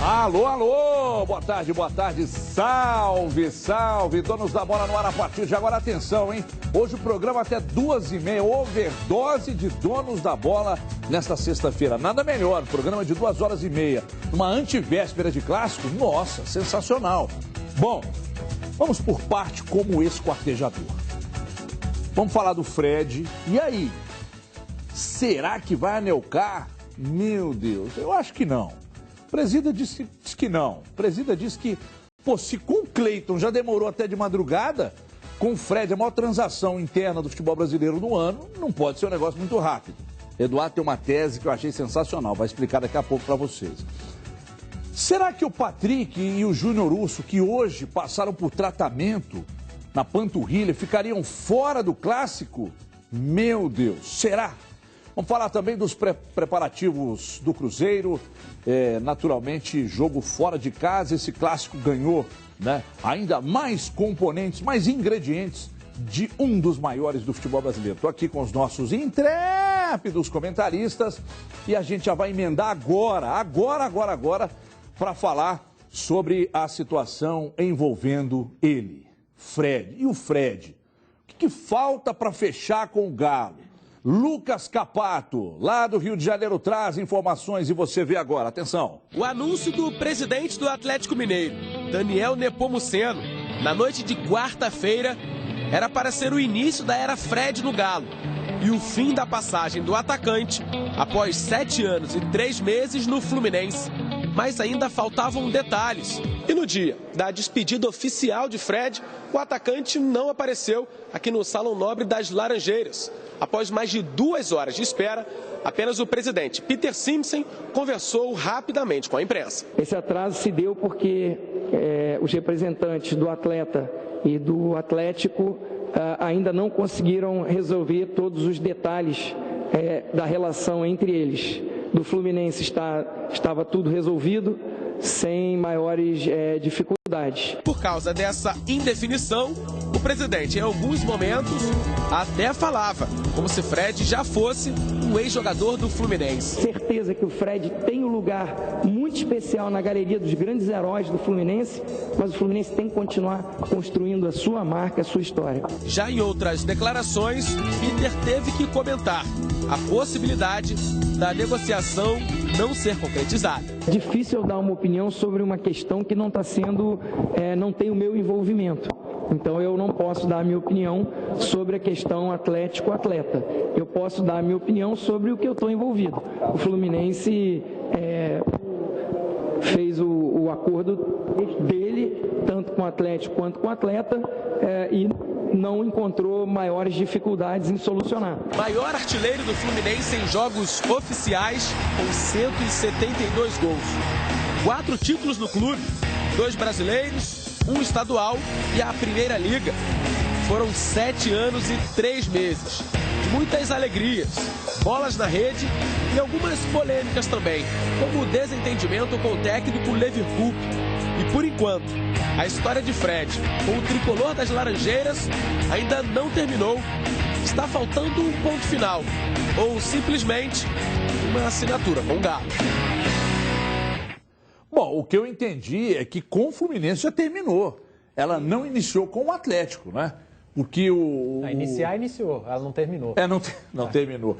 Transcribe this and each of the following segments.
Alô, alô, boa tarde, salve, salve, donos da bola no ar a partir de agora, atenção, hein? Hoje o programa até 2h30, overdose de donos da bola nesta sexta-feira, nada melhor, programa de 2h30, uma antivéspera de clássico, nossa, sensacional. Bom, vamos por parte como esquartejador. Vamos falar do Fred, e aí? Será que vai anelcar? Meu Deus, eu acho que não. Presida diz que não. Presida diz que, pô, se com o Cleiton já demorou até de madrugada, com o Fred, a maior transação interna do futebol brasileiro no ano, não pode ser um negócio muito rápido. Eduardo tem uma tese que eu achei sensacional, vai explicar daqui a pouco para vocês. Será que o Patrick e o Júnior Urso, que hoje passaram por tratamento na panturrilha, ficariam fora do clássico? Meu Deus, será? Vamos falar também dos preparativos do Cruzeiro, naturalmente jogo fora de casa, esse clássico ganhou, né, ainda mais componentes, mais ingredientes de um dos maiores do futebol brasileiro. Estou aqui com os nossos intrépidos comentaristas e a gente já vai emendar agora, para falar sobre a situação envolvendo ele, Fred. E o Fred, o que falta para fechar com o Galo? Lucas Capato, lá do Rio de Janeiro, traz informações e você vê agora. Atenção. O anúncio do presidente do Atlético Mineiro, Daniel Nepomuceno, na noite de quarta-feira, era para ser o início da era Fred no Galo e o fim da passagem do atacante após 7 anos e 3 meses no Fluminense. Mas ainda faltavam detalhes. E no dia da despedida oficial de Fred, o atacante não apareceu aqui no Salão Nobre das Laranjeiras. Após mais de 2 horas de espera, apenas o presidente Peter Simpson conversou rapidamente com a imprensa. Esse atraso se deu porque os representantes do atleta e do Atlético ainda não conseguiram resolver todos os detalhes da relação entre eles. Do Fluminense estava tudo resolvido, sem maiores dificuldades. Por causa dessa indefinição, o presidente, em alguns momentos, até falava como se Fred já fosse um ex-jogador do Fluminense. Certeza que o Fred tem um lugar muito especial na galeria dos grandes heróis do Fluminense, mas o Fluminense tem que continuar construindo a sua marca, a sua história. Já em outras declarações, Peter teve que comentar a possibilidade da negociação não ser concretizada. Difícil eu dar uma opinião sobre uma questão que não está sendo, não tem o meu envolvimento. Então eu não posso dar a minha opinião sobre a questão Atlético-atleta. Eu posso dar a minha opinião sobre o que eu estou envolvido. O Fluminense fez o acordo dele, tanto com o Atlético quanto com o atleta, e não encontrou maiores dificuldades em solucionar. Maior artilheiro do Fluminense em jogos oficiais, com 172 gols. 4 títulos no clube, 2 brasileiros, 1 estadual e a Primeira Liga. Foram 7 anos e 3 meses. Muitas alegrias, bolas na rede e algumas polêmicas também, como o desentendimento com o técnico Levi Coupe. E por enquanto, a história de Fred com o tricolor das Laranjeiras ainda não terminou. Está faltando um ponto final, ou simplesmente uma assinatura com o Galo. Bom, o que eu entendi é que com o Fluminense já terminou. Ela não iniciou com o Atlético, né? Porque iniciou, ela não terminou. Não terminou.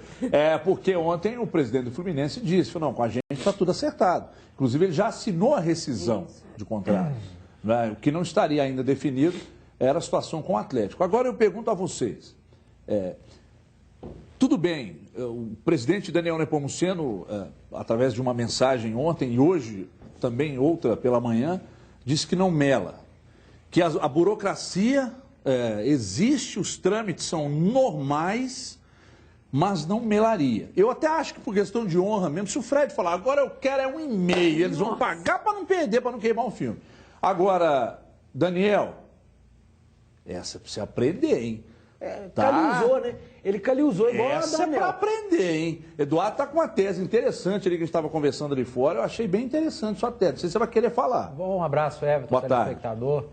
Porque ontem o presidente do Fluminense disse, não, com a gente está tudo acertado. Inclusive ele já assinou a rescisão de contrato. Né? O que não estaria ainda definido era a situação com o Atlético. Agora eu pergunto a vocês, tudo bem, o presidente Daniel Nepomuceno, através de uma mensagem ontem e hoje, também outra pela manhã, disse que não mela, que a burocracia existe, os trâmites são normais, mas não melaria. Eu até acho que por questão de honra mesmo, se o Fred falar, agora eu quero 1,5, eles vão pagar para não perder, para não queimar um filme. Agora, Daniel, essa é pra você aprender, hein? Caliusou, né? Ele caliusou igual a Essa Daniel. é pra aprender, hein? Eduardo tá com uma tese interessante ali que a gente estava conversando ali fora. Eu achei bem interessante sua tese. Não sei se você vai querer falar. Bom, um abraço, Everton, Boa tarde. telespectador.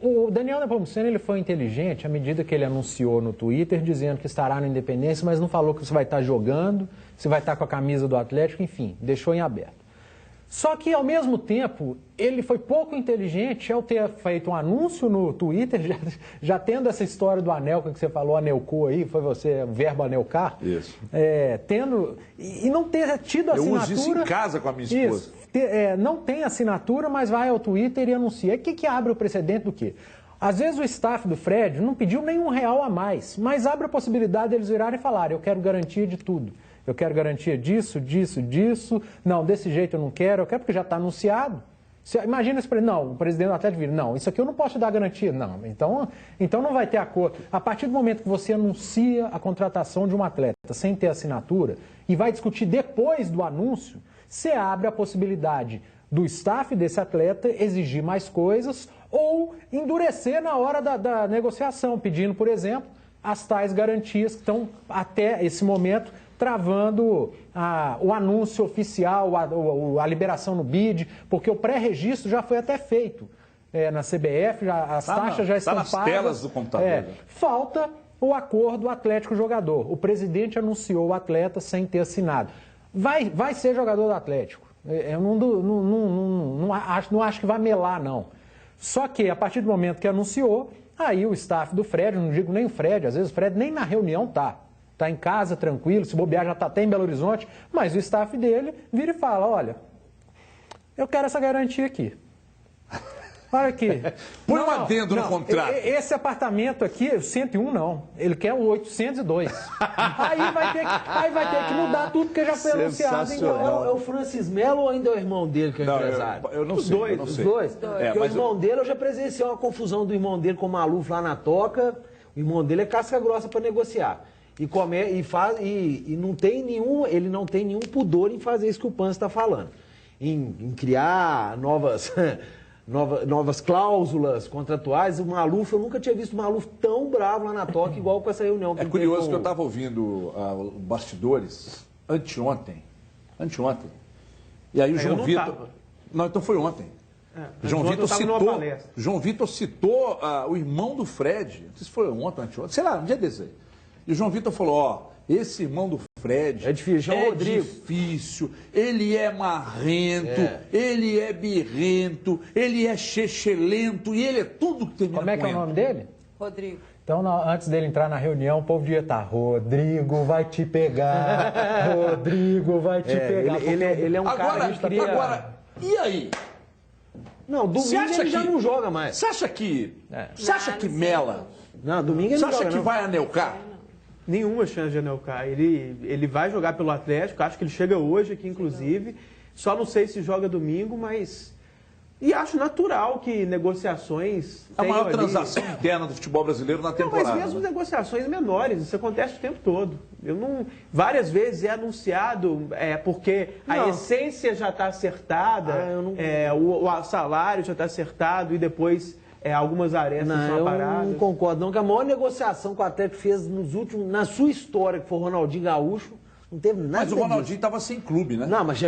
O Daniel Nepomuceno, ele foi inteligente à medida que ele anunciou no Twitter, dizendo que estará no Independência, mas não falou que você vai estar jogando, se vai estar com a camisa do Atlético, enfim, deixou em aberto. Só que, ao mesmo tempo, ele foi pouco inteligente ao ter feito um anúncio no Twitter, já tendo essa história do anel que você falou, anelcou aí, foi você, o verbo anelcar. Isso. E não ter tido assinatura... Eu uso isso em casa com a minha esposa. Isso, não tem assinatura, mas vai ao Twitter e anuncia. O que abre o precedente do quê? Às vezes o staff do Fred não pediu nenhum real a mais, mas abre a possibilidade deles virarem e falarem, eu quero garantia de tudo. Eu quero garantia disso, disso, disso. Não, desse jeito eu não quero. Eu quero porque já está anunciado. Imagina se o presidente do Atlético vira, não, isso aqui eu não posso te dar garantia. Não, então não vai ter acordo. A partir do momento que você anuncia a contratação de um atleta sem ter assinatura e vai discutir depois do anúncio, você abre a possibilidade do staff desse atleta exigir mais coisas ou endurecer na hora da negociação, pedindo, por exemplo, as tais garantias que estão até esse momento travando o anúncio oficial, a liberação no BID, porque o pré-registro já foi até feito na CBF, as taxas já estão pagas. Está nas telas do computador. Falta o acordo Atlético-jogador. O presidente anunciou o atleta sem ter assinado. Vai ser jogador do Atlético. Eu não acho que vai melar, não. Só que, a partir do momento que anunciou, aí o staff do Fred, não digo nem o Fred, às vezes o Fred nem na reunião está em casa, tranquilo, se bobear já está até em Belo Horizonte, mas o staff dele vira e fala, olha, eu quero essa garantia aqui. Olha aqui. Põe um adendo no contrato. Esse apartamento aqui, o 101 não, ele quer o 802. aí vai ter que mudar tudo, porque já foi anunciado. Então, é o Francis Melo ou ainda é o irmão dele que é o empresário? Eu não sei. Os dois. Porque o irmão dele, eu já presenciei uma confusão do irmão dele com o Maluf lá na Toca. O irmão dele é casca grossa para negociar. Ele não tem nenhum pudor em fazer isso que o Panzi está falando. Em criar novas cláusulas contratuais. O Maluf, eu nunca tinha visto o Maluf tão bravo lá na Toca, igual com essa reunião. É curioso que eu estava ouvindo bastidores anteontem. E aí o João Vitor... Não, então foi ontem. João Vitor citou o irmão do Fred, não sei se foi ontem ou anteontem, sei lá, um dia desse aí. E o João Vitor falou, esse irmão do Fred é difícil, difícil, ele é marrento, ele é birrento, ele é chechelento e ele é tudo que termina com Como é que é o nome dele? Rodrigo. Então, antes dele entrar na reunião, o povo devia estar, Rodrigo vai te pegar, Rodrigo vai te pegar. Ele é um cara que queria... Agora, e aí? Não, domingo ele já não joga mais. Você acha que mela? Não, domingo ele não joga. Você acha que vai anelcar? Nenhuma chance de anelcar. Ele vai jogar pelo Atlético, acho que ele chega hoje aqui, inclusive. Só não sei se joga domingo, mas... E acho natural que negociações... A maior transação interna do futebol brasileiro na temporada. Mas mesmo negociações menores, isso acontece o tempo todo. Várias vezes é anunciado porque a essência já está acertada, o salário já está acertado e depois... algumas arestas são aparadas. Eu não concordo, não. Que a maior negociação que o Atlético fez na sua história, que foi o Ronaldinho Gaúcho, não teve nada. Mas o Ronaldinho estava sem clube, né? Não, mas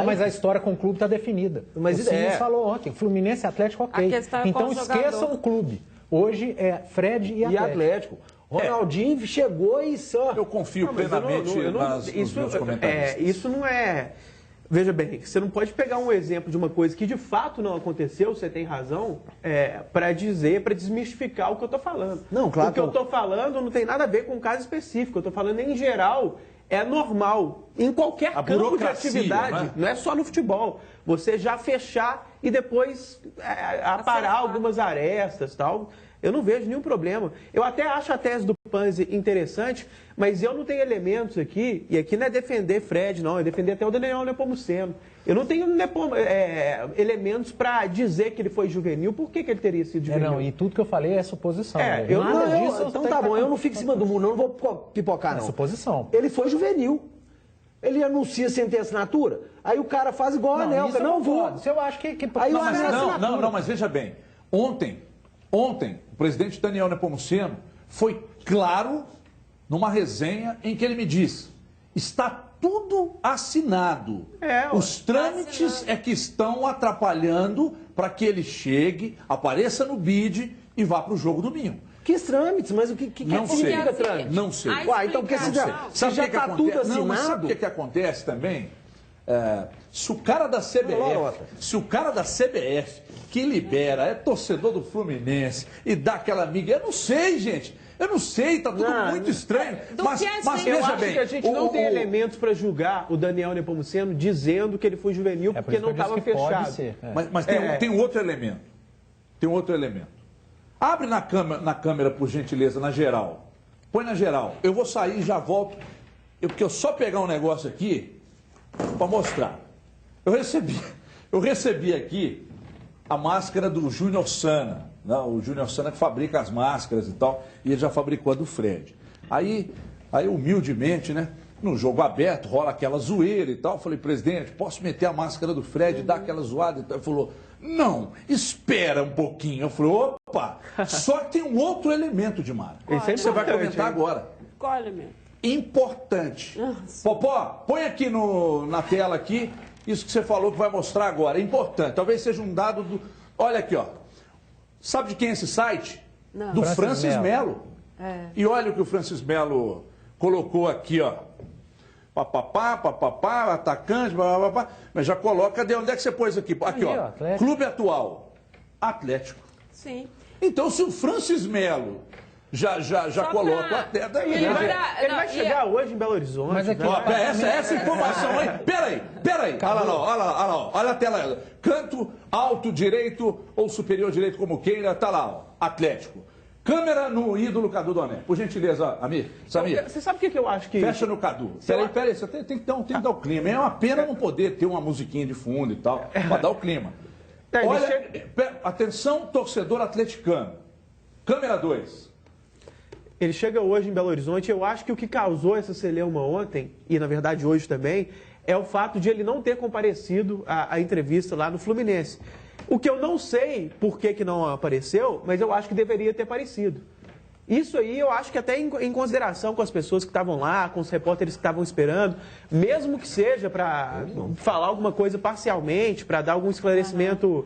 mas a história com o clube está definida. Mas o Silas falou ontem, Fluminense e Atlético, ok. Então esqueçam o clube. Hoje é Fred e Atlético. Ronaldinho chegou e só... Eu confio plenamente nos meus comentários. Isso não é... Veja bem, você não pode pegar um exemplo de uma coisa que de fato não aconteceu, você tem razão, para desmistificar o que eu estou falando. Não, claro. O que eu estou falando não tem nada a ver com um caso específico. Eu estou falando em geral, é normal. Em qualquer campo de atividade, não é só no futebol. Você já fechar e depois aparar algumas arestas e tal. Eu não vejo nenhum problema. Eu até acho a tese do Panzi interessante, mas eu não tenho elementos aqui, e aqui não é defender Fred, não, é defender até o Daniel Nepomuceno. Eu não tenho elementos para dizer que ele foi juvenil, por que ele teria sido juvenil? E tudo que eu falei é suposição. Então tá bom, eu não fico em cima do muro, não vou pipocar, não. É suposição. Ele foi juvenil. Ele anuncia sem ter assinatura, aí o cara faz igual a Anelka, não vou. Eu acho que... Aí mas veja bem, ontem, o presidente Daniel Nepomuceno foi claro numa resenha em que ele me disse, está tudo assinado. Os trâmites que estão atrapalhando para que ele chegue, apareça no BID e vá para o jogo domingo. Que trâmites? Mas o que significa trâmite? Não sei. Então, porque se já está tudo assinado... Não, mas sabe o que acontece também? Se o cara da CBF que libera é torcedor do Fluminense e dá aquela miga, eu não sei, gente. Eu não sei, tá tudo muito estranho. Mas veja bem, que a gente não tem elementos para julgar o Daniel Nepomuceno dizendo que ele foi juvenil porque não estava fechado. Mas tem um outro elemento. Tem um outro elemento. Abre na câmera, por gentileza, na geral. Põe na geral. Eu vou sair e já volto. Porque eu só pegar um negócio aqui para mostrar. Eu recebi aqui a máscara do Júnior Sana. Não, o Júnior Sana que fabrica as máscaras e tal, e ele já fabricou a do Fred. Aí humildemente, né, no jogo aberto, rola aquela zoeira e tal. Eu falei, presidente, posso meter a máscara do Fred e dar aquela zoada e tal? Ele falou, não, espera um pouquinho. Eu falei, opa, só que tem um outro elemento, Dimara. Esse você vai comentar agora. Qual elemento? Importante. Popó, põe aqui na tela aqui, isso que você falou que vai mostrar agora. É importante, talvez seja um dado do... Olha aqui, ó. Sabe de quem é esse site? Não. Do Francis Melo. É. E olha o que o Francis Melo colocou aqui, ó. Papapá, atacante, papapá. Mas já coloca, cadê? Onde é que você pôs aqui? Aqui, ó. Clube atual. Atlético. Sim. Então, se o Francis Melo já coloca o atleta... Ele vai chegar hoje em Belo Horizonte. Mas aqui, essa informação aí. Peraí. Olha lá. Olha a tela. Canto alto direito ou superior direito, como queira, tá lá, ó. Atlético. Câmera no ídolo Cadu Doné. Por gentileza, Samir. Você sabe o que eu acho que... Fecha no Cadu. Peraí, você tem que dar o clima. É uma pena não poder ter uma musiquinha de fundo e tal, para dar o clima. Olha, atenção, torcedor atleticano. Câmera 2. Ele chega hoje em Belo Horizonte. Eu acho que o que causou essa celeuma ontem, e na verdade hoje também, é o fato de ele não ter comparecido à entrevista lá no Fluminense. O que eu não sei por que não apareceu, mas eu acho que deveria ter aparecido. Isso aí eu acho que até em consideração com as pessoas que estavam lá, com os repórteres que estavam esperando, mesmo que seja para falar alguma coisa parcialmente, para dar algum esclarecimento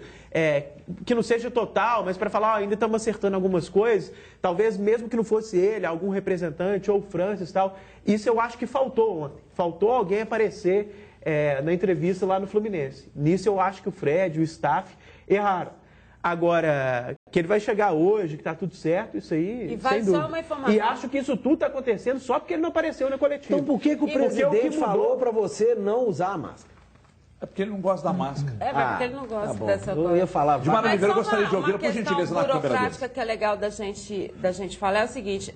que não seja total, mas para falar, ainda estamos acertando algumas coisas, talvez mesmo que não fosse ele, algum representante ou o Francis e tal, isso eu acho que faltou ontem. Faltou alguém aparecer na entrevista lá no Fluminense. Nisso eu acho que o Fred, o staff, erraram. Agora, que ele vai chegar hoje, que está tudo certo, isso aí, e vai sem dúvida. só uma informação. E acho que isso tudo está acontecendo só porque ele não apareceu na coletiva. Então por que o presidente falou para você não usar a máscara? É porque ele não gosta da máscara. Mas porque ele não gosta dessa coisa. Eu ia falar. Dimara Oliveira, eu gostaria de ouvir, por gentileza, na câmera 2. Uma questão burocrática que é legal da gente falar é o seguinte,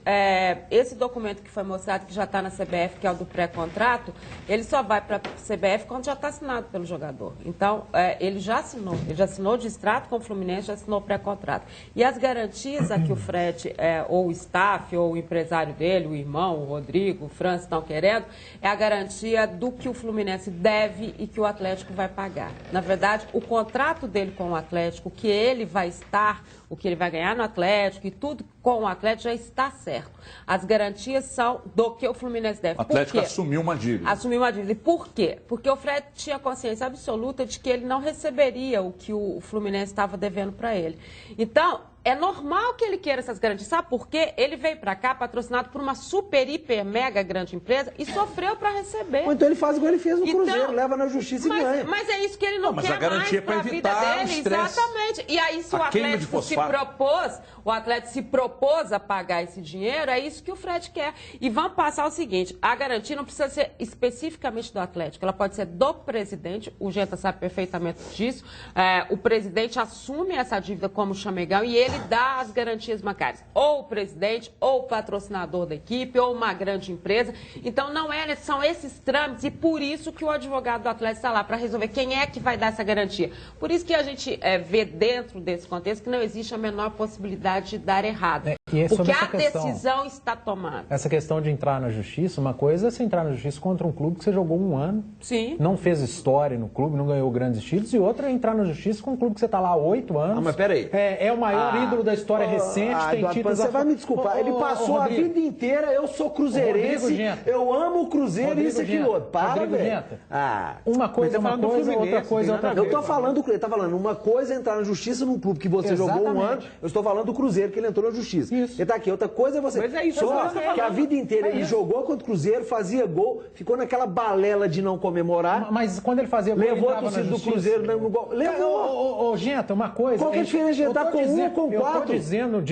esse documento que foi mostrado, que já está na CBF, que é o do pré-contrato, ele só vai para a CBF quando já está assinado pelo jogador. Então, ele já assinou de extrato com o Fluminense, já assinou o pré-contrato. E as garantias a que o Fred, ou o staff, ou o empresário dele, o irmão, o Rodrigo, o Francis estão querendo, é a garantia do que o Fluminense deve e que o Atlético vai pagar. Na verdade, o contrato dele com o Atlético, que ele vai estar, o que ele vai ganhar no Atlético e tudo com o Atlético já está certo. As garantias são do que o Fluminense deve. O Atlético assumiu uma dívida. Assumiu uma dívida. E por quê? Porque o Fred tinha consciência absoluta de que ele não receberia o que o Fluminense estava devendo para ele. Então, é normal que ele queira essas garantias. Sabe por quê? Ele veio para cá patrocinado por uma super, hiper, mega grande empresa e sofreu para receber. Ou então ele faz igual ele fez no Cruzeiro, leva na justiça e ganha. Mas é isso que ele não quer a garantia mais para a vida dele. Exatamente. E aí, se o Atlético se propôs a pagar esse dinheiro, é isso que o Fred quer. E vamos passar o seguinte, a garantia não precisa ser especificamente do Atlético, ela pode ser do presidente, o Genta sabe perfeitamente disso, o presidente assume essa dívida como chamegão e ele dá as garantias bancárias, ou o presidente, ou o patrocinador da equipe, ou uma grande empresa. Então, são esses trâmites e por isso que o advogado do Atlético está lá, para resolver quem é que vai dar essa garantia. Por isso que a gente vê dentro desse contexto que não existe a menor possibilidade de dar errado. Porque a decisão está tomada. Essa questão de entrar na justiça, uma coisa é você entrar na justiça contra um clube que você jogou um ano, sim, não fez história no clube, não ganhou grandes títulos, e outra é entrar na justiça com um clube que você está lá há 8 anos. Mas peraí. É o maior ídolo da história recente, tem títulos... Você vai me desculpar, ele passou a vida inteira, eu sou cruzeirense, eu amo o Cruzeiro e isso aqui outro. Para, velho. Uma coisa é uma coisa, outra coisa é outra coisa. Eu tô falando, ele tá falando, uma coisa é entrar na justiça num clube que você jogou um ano, eu estou falando do Cruzeiro, que ele entrou na justiça. Isso. Ele tá aqui. Outra coisa é você... Mas é isso, só que a vida inteira ele jogou contra o Cruzeiro, fazia gol, ficou naquela balela de não comemorar. Mas quando ele fazia gol, levou a torcida do Cruzeiro no gol. Levou. Genta, uma coisa... Qual que é a diferença de entrar com um ou com quatro? Eu tô dizendo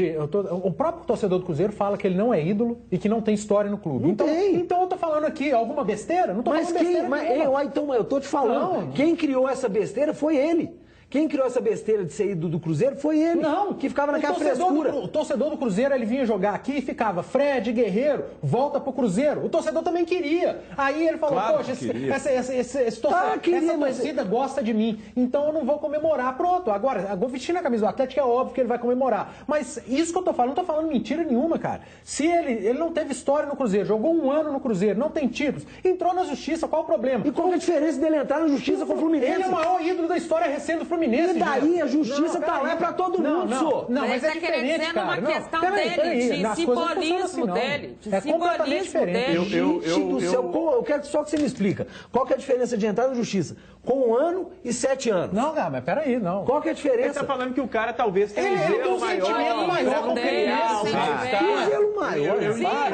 o próprio torcedor do Cruzeiro fala que ele não é ídolo e que não tem história no clube. Então eu tô falando aqui alguma besteira? Não tô falando besteira nenhuma. Então eu tô te falando, quem criou essa besteira foi ele. Quem criou essa besteira de ser ídolo do Cruzeiro foi ele. Não, que ficava naquela frescura. O torcedor do Cruzeiro, ele vinha jogar aqui e ficava, Fred, Guerreiro, volta pro Cruzeiro. O torcedor também queria. Aí ele falou, claro poxa, essa torcida gosta de mim, então eu não vou comemorar. Pronto, agora, vestindo a camisa do Atlético, é óbvio que ele vai comemorar. Mas isso que eu tô falando, não tô falando mentira nenhuma, cara. Se ele não teve história no Cruzeiro, jogou 1 ano no Cruzeiro, não tem títulos, entrou na Justiça, qual o problema? E qual é a diferença dele entrar na Justiça com o Fluminense? Ele é o maior ídolo da história recente do Fluminense. E daí a justiça tá lá pra todo mundo, senhor. Não, mas é diferente, cara. Uma questão dele, de simbolismo dele. De simbolismo dele. Gente do céu, eu quero só que você me explica. Qual que é a diferença de entrar na justiça com 1 ano e 7 anos? Não, cara, mas peraí, não. Qual que é a diferença? Ele tá falando que o cara talvez tenha um zelo maior com Que zelo maior?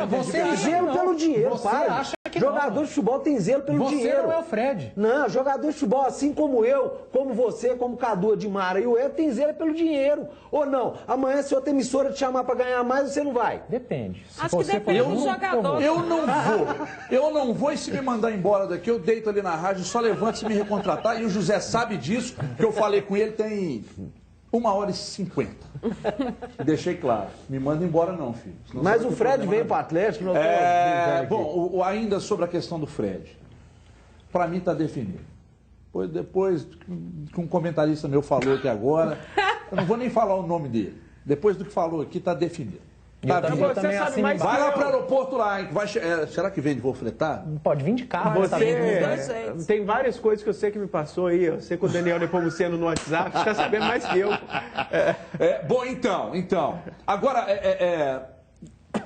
Você tem zelo pelo dinheiro, para. Jogador de futebol tem zelo pelo dinheiro. Você não é o Fred. Não, jogador de futebol, assim como eu, como você, como Cadu, Edmara e o Ed, tem zelo pelo dinheiro. Ou não? Amanhã, se outra emissora te chamar pra ganhar mais, você não vai. Depende. Acho que depende do jogador. Eu não vou e se me mandar embora daqui, eu deito ali na rádio, só levanto se me recontratar. E o José sabe disso, que eu falei com ele tem 1h50. Deixei claro. Me manda embora não, filho. Mas o Fred veio para o Atlético. Bom, ainda sobre a questão do Fred. Para mim está definido. Depois que um comentarista meu falou aqui agora, eu não vou nem falar o nome dele. Depois do que falou aqui, está definido. Tá vindo. Você sabe mais vai lá para o aeroporto lá, hein? Será que vem de voo fretado? Pode vir de carro. Tem várias coisas que eu sei que me passou aí. Eu sei que o Daniel Nepomuceno no WhatsApp está sabendo mais que eu. Bom, então. Agora,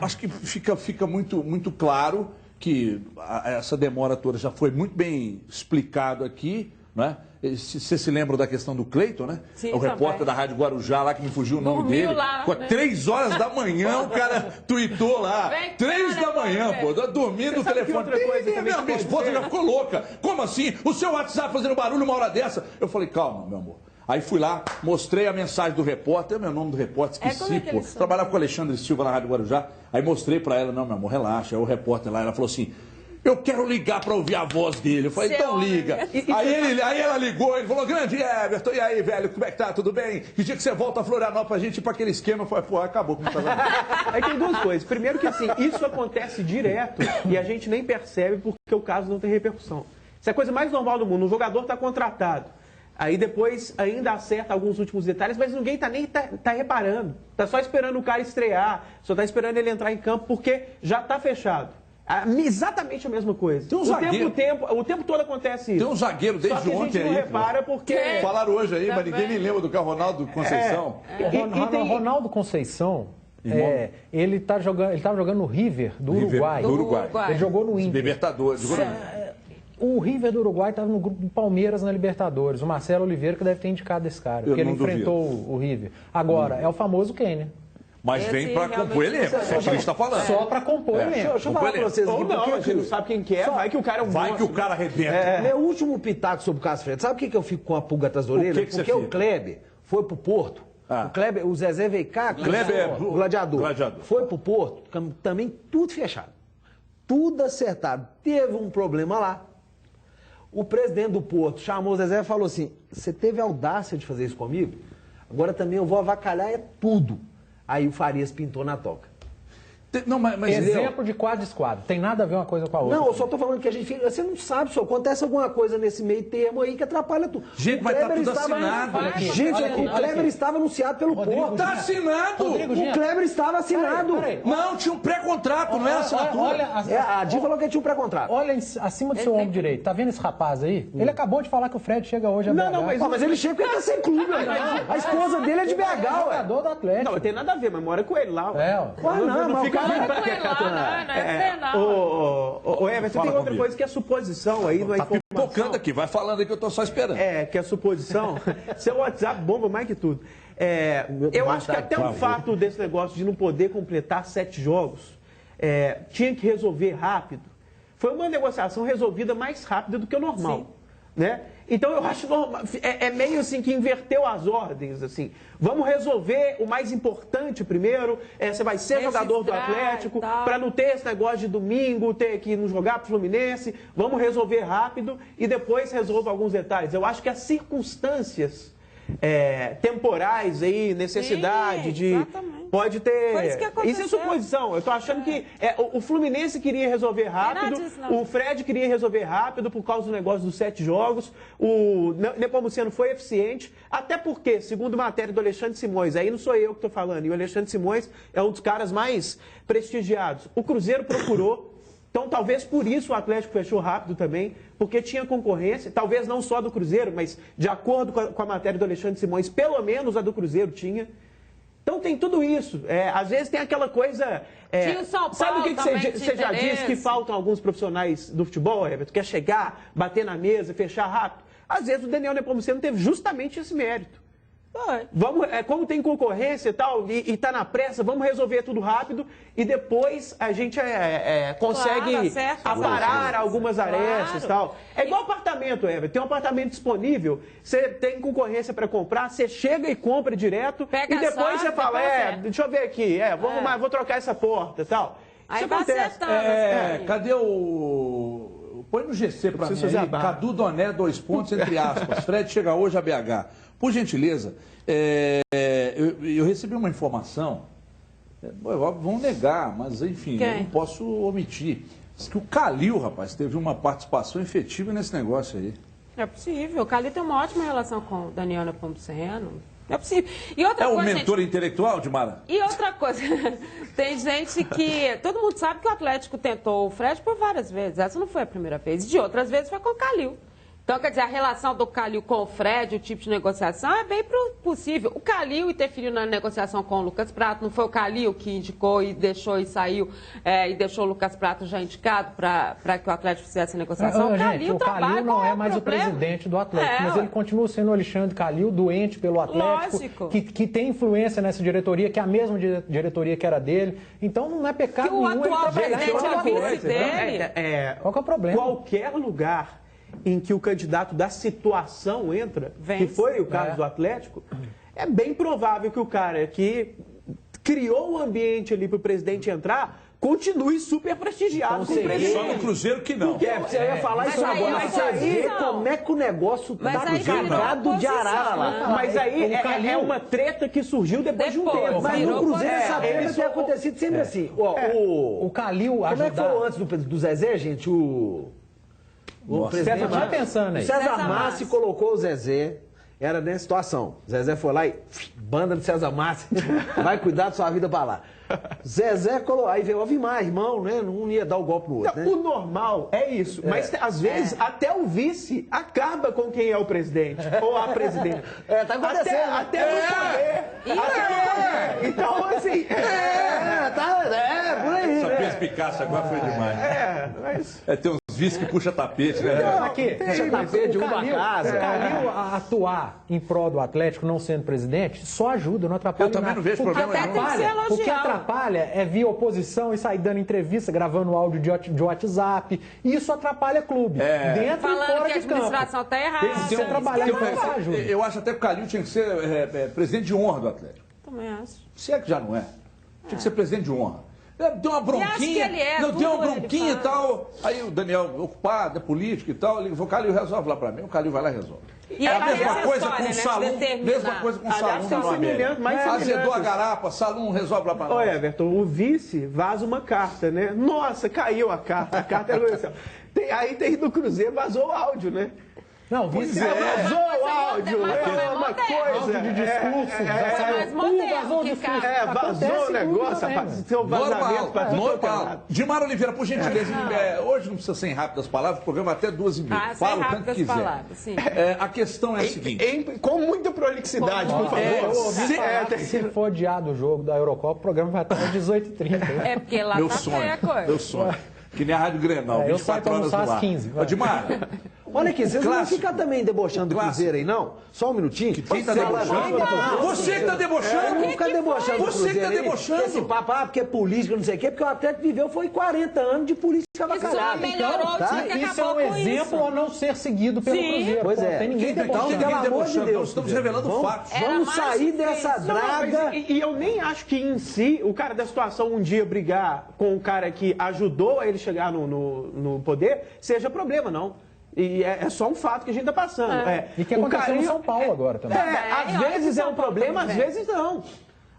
acho que fica muito claro que essa demora toda já foi muito bem explicado aqui, né? Você se lembra da questão do Cleiton, né? Sim, o repórter da Rádio Guarujá lá, que me fugiu o nome dele. Lá, Ficou 3 horas da manhã, o cara tuitou lá. 3 da manhã, pô, dormindo no telefone. Minha esposa já ficou louca. Como assim? O seu WhatsApp fazendo barulho 1 hora dessa? Eu falei, calma, meu amor. Aí fui lá, mostrei a mensagem do repórter, meu nome do repórter, esqueci, pô. Trabalhava com o Alexandre Silva na Rádio Guarujá. Aí mostrei pra ela, não, meu amor, relaxa. Aí o repórter lá, ela falou assim, eu quero ligar pra ouvir a voz dele. Eu falei, então liga. Aí ela ligou, ele falou, grande Everton, e aí, velho, como é que tá? Tudo bem? Que dia que você volta a Florianópolis pra gente ir pra aquele esquema? Eu falei, pô, acabou com o casamento. Aí tem 2 coisas. Primeiro que assim, isso acontece direto e a gente nem percebe porque o caso não tem repercussão. Isso é a coisa mais normal do mundo. Um jogador tá contratado. Aí depois ainda acerta alguns últimos detalhes, mas ninguém tá reparando. Tá só esperando o cara estrear, só tá esperando ele entrar em campo porque já tá fechado. Exatamente a mesma coisa. Tem um zagueiro. O tempo todo acontece isso. Tem um zagueiro desde ontem aí. Só que a gente não repara porque... Falaram hoje aí, mas ninguém nem lembra do que é o Ronaldo Conceição. Ronaldo Conceição, ele estava jogando no River do Uruguai. Ele jogou no Inter. Libertadores. O River do Uruguai estava no grupo do Palmeiras na Libertadores. O Marcelo Oliveira que deve ter indicado esse cara, porque ele enfrentou o River. Agora, é o famoso Kane. Mas vem para compor elenco, é o que a gente está falando. Só para compor elenco. Deixa eu falar para vocês aqui. Ou não, a gente não sabe quem que é, vai que o cara é um Vai que o cara arrebenta. Meu último pitaco sobre o caso Fred, sabe por que eu fico com a pulga atrás da orelha? Porque o Kleber foi pro Porto. O Zezé veio cá, o gladiador. Foi pro Porto, também tudo fechado. Tudo acertado. Teve um problema lá. O presidente do Porto chamou o Zezé e falou assim, você teve a audácia de fazer isso comigo? Agora também eu vou avacalhar tudo. Aí o Farias pintou na toca. Não, mas exemplo de quadro e esquadro. Tem nada a ver uma coisa com a outra. Não, eu só tô falando que a gente... Você não sabe, só acontece alguma coisa nesse meio termo aí que atrapalha tudo. Gente, mas tá tudo assinado. Gente, o Kleber estava anunciado pelo Porto. Tá assinado! O Kleber estava assinado. Não, tinha um pré-contrato, não é assinatura. A Di falou que tinha um pré-contrato. Olha acima do seu ombro direito. Tá vendo esse rapaz aí? Ele acabou de falar que o Fred chega hoje a BH. Mas ele chega porque ele tá sem clube. A esposa dele é de BH, ué. Jogador do Atlético. Não, não tem nada a ver, mas mora com ele lá. Não fica Everton, tem outra coisa que é suposição aí, não é informação. Tá pipocando aqui, vai falando aí que eu tô só esperando. Que é suposição. Seu WhatsApp bomba mais que tudo. eu acho que até o fato desse negócio de não poder completar 7 jogos, tinha que resolver rápido. Foi uma negociação resolvida mais rápida do que o normal, né? Então eu acho normal, meio assim que inverteu as ordens, assim. Vamos resolver o mais importante primeiro. Você vai ser jogador do Atlético, para não ter esse negócio de domingo, ter que não jogar pro Fluminense. Vamos resolver rápido e depois resolva alguns detalhes. Eu acho que as circunstâncias temporais aí, necessidade pode ter. Isso é suposição. Eu tô achando que o Fluminense queria resolver rápido, o Fred queria resolver rápido por causa do negócio dos 7 jogos. O Nepomuceno foi eficiente, até porque, segundo matéria do Alexandre Simões, aí não sou eu que estou falando, e o Alexandre Simões é um dos caras mais prestigiados. O Cruzeiro procurou. Então, talvez por isso o Atlético fechou rápido também, porque tinha concorrência, talvez não só do Cruzeiro, mas de acordo com a matéria do Alexandre Simões, pelo menos a do Cruzeiro tinha. Então, tem tudo isso. Às vezes tem aquela coisa... Tinha o São Paulo, sabe o que você já disse que faltam alguns profissionais do futebol, Everton? Quer chegar, bater na mesa, fechar rápido? Às vezes o Daniel Nepomuceno teve justamente esse mérito. Vamos, como tem concorrência e tal, e tá na pressa, vamos resolver tudo rápido e depois a gente consegue aparar algumas arestas e tal. É igual apartamento, Everton. Tem um apartamento disponível, você tem concorrência para comprar, você chega e compra direto e depois você fala, deixa eu ver aqui, vou trocar essa porta e tal. Aí isso acontece. Cadê o... Põe no GC para mim aí, Cadu Doné, 2 pontos, entre aspas. Fred chega hoje a BH. Por gentileza, eu recebi uma informação, vão negar, mas enfim, eu não posso omitir. Diz que o Calil, rapaz, teve uma participação efetiva nesse negócio aí. É possível, o Calil tem uma ótima relação com o Daniel Nepomuceno. É possível. E outra coisa, o mentor intelectual, Dimara? E outra coisa, tem gente que... Todo mundo sabe que o Atlético tentou o Fred por várias vezes. Essa não foi a primeira vez. De outras vezes foi com o Calil. Então, quer dizer, a relação do Calil com o Fred, o tipo de negociação, é bem possível. O Calil interferiu na negociação com o Lucas Prato, não foi o Calil que indicou e deixou e saiu, e deixou o Lucas Prato já indicado para que o Atlético fizesse a negociação? O Calil não é mais o presidente do Atlético, mas ele continua sendo o Alexandre Calil, doente pelo Atlético, que tem influência nessa diretoria, que é a mesma diretoria que era dele. Então, não é pecado nenhum. Que o atual presidente é vice dele. Qual que é o problema? Qualquer lugar em que o candidato da situação entra, que foi o caso do Atlético, é bem provável que o cara que criou o ambiente ali para o presidente entrar continue super prestigiado com o presidente. Só no Cruzeiro que não. Você ia falar isso agora, mas você vê como é que o negócio tá cagado de arara lá. Mas aí é uma treta que surgiu depois de um tempo. Mas no Cruzeiro essa treta tem acontecido sempre assim. O Calil como é que foi antes do Zezé, gente? O César vai pensando aí. César Massi colocou o Zezé, era nessa situação. Zezé foi lá e banda do César Massi, vai cuidar da sua vida pra lá. Zezé colocou, aí veio o Avimar, irmão, né? Não ia dar o golpe no outro, né? O normal é isso, mas às vezes até o vice acaba com quem é o presidente, ou a presidente. Tá acontecendo. Até no poder. Então, assim... por aí. Essa perspicácia agora foi demais. Tem uns vice que puxa tapete, né? Aqui, puxa tapete, uma casa. O Calil atuar em prol do Atlético, não sendo presidente, só ajuda, não atrapalha nada. Eu também não vejo problema nenhum. O que atrapalha é vir oposição e sair dando entrevista, gravando áudio de WhatsApp. Isso atrapalha clube. Dentro e fora que a administração está errada. Você trabalhar em ajuda. Eu acho até que o Calil tinha que ser presidente de honra do Atlético. Também acho. Se é que já não é. Tinha que ser presidente de honra. Deu uma bronquinha, deu uma bronquinha e tal. Aí o Daniel, ocupado, é político e tal, ele falou, o Calil resolve lá pra mim. O Calil vai lá e resolve. E a mesma coisa com o Salum, mesma coisa com o Salum. Azedou a garapa, Salum resolve lá pra nós. Olha, Everton, o vice vaza uma carta, né? Nossa, caiu a carta é aí tem do Cruzeiro, vazou o áudio, né? Não, o vice vazou o áudio, é uma coisa. Áudio de discurso, já saiu. Vazou o discurso. Vazou o negócio, rapaz. Seu vazamento para normal. Dimara Oliveira, por gentileza, hoje não precisa ser em rápidas palavras, o programa até 2h30. Fala o tanto que quiser. A questão é a seguinte. Com muita prolixidade, por favor. Se for adiado o jogo da Eurocopa, o programa vai estar às 18h30. É porque lá tá feia a coisa. Meu sonho. Que nem a Rádio Grenal, 24 horas no ar. às 15. Dimara, Olha aqui, vocês não vão ficar também debochando do Cruzeiro aí, não? Só um minutinho. Quem tá debochando? Você que tá debochando. Eu não ficar debochando do Você que tá Cruzeiro debochando. Esse papo, porque é política, não sei o quê, porque o Atlético viveu foi 40 anos de política avacalhada. Melhorou, tá? Isso é um exemplo a não ser seguido pelo Cruzeiro. Pois é. Tem ninguém Então, pelo amor de Deus. Estamos revelando fatos. Vamos sair dessa draga. E eu nem acho que em si, o cara da situação um dia brigar com o cara que ajudou a ele chegar no poder, seja problema, não. E é só um fato que a gente está passando. E que aconteceu no São Paulo agora também. Às vezes é um problema, às vezes não.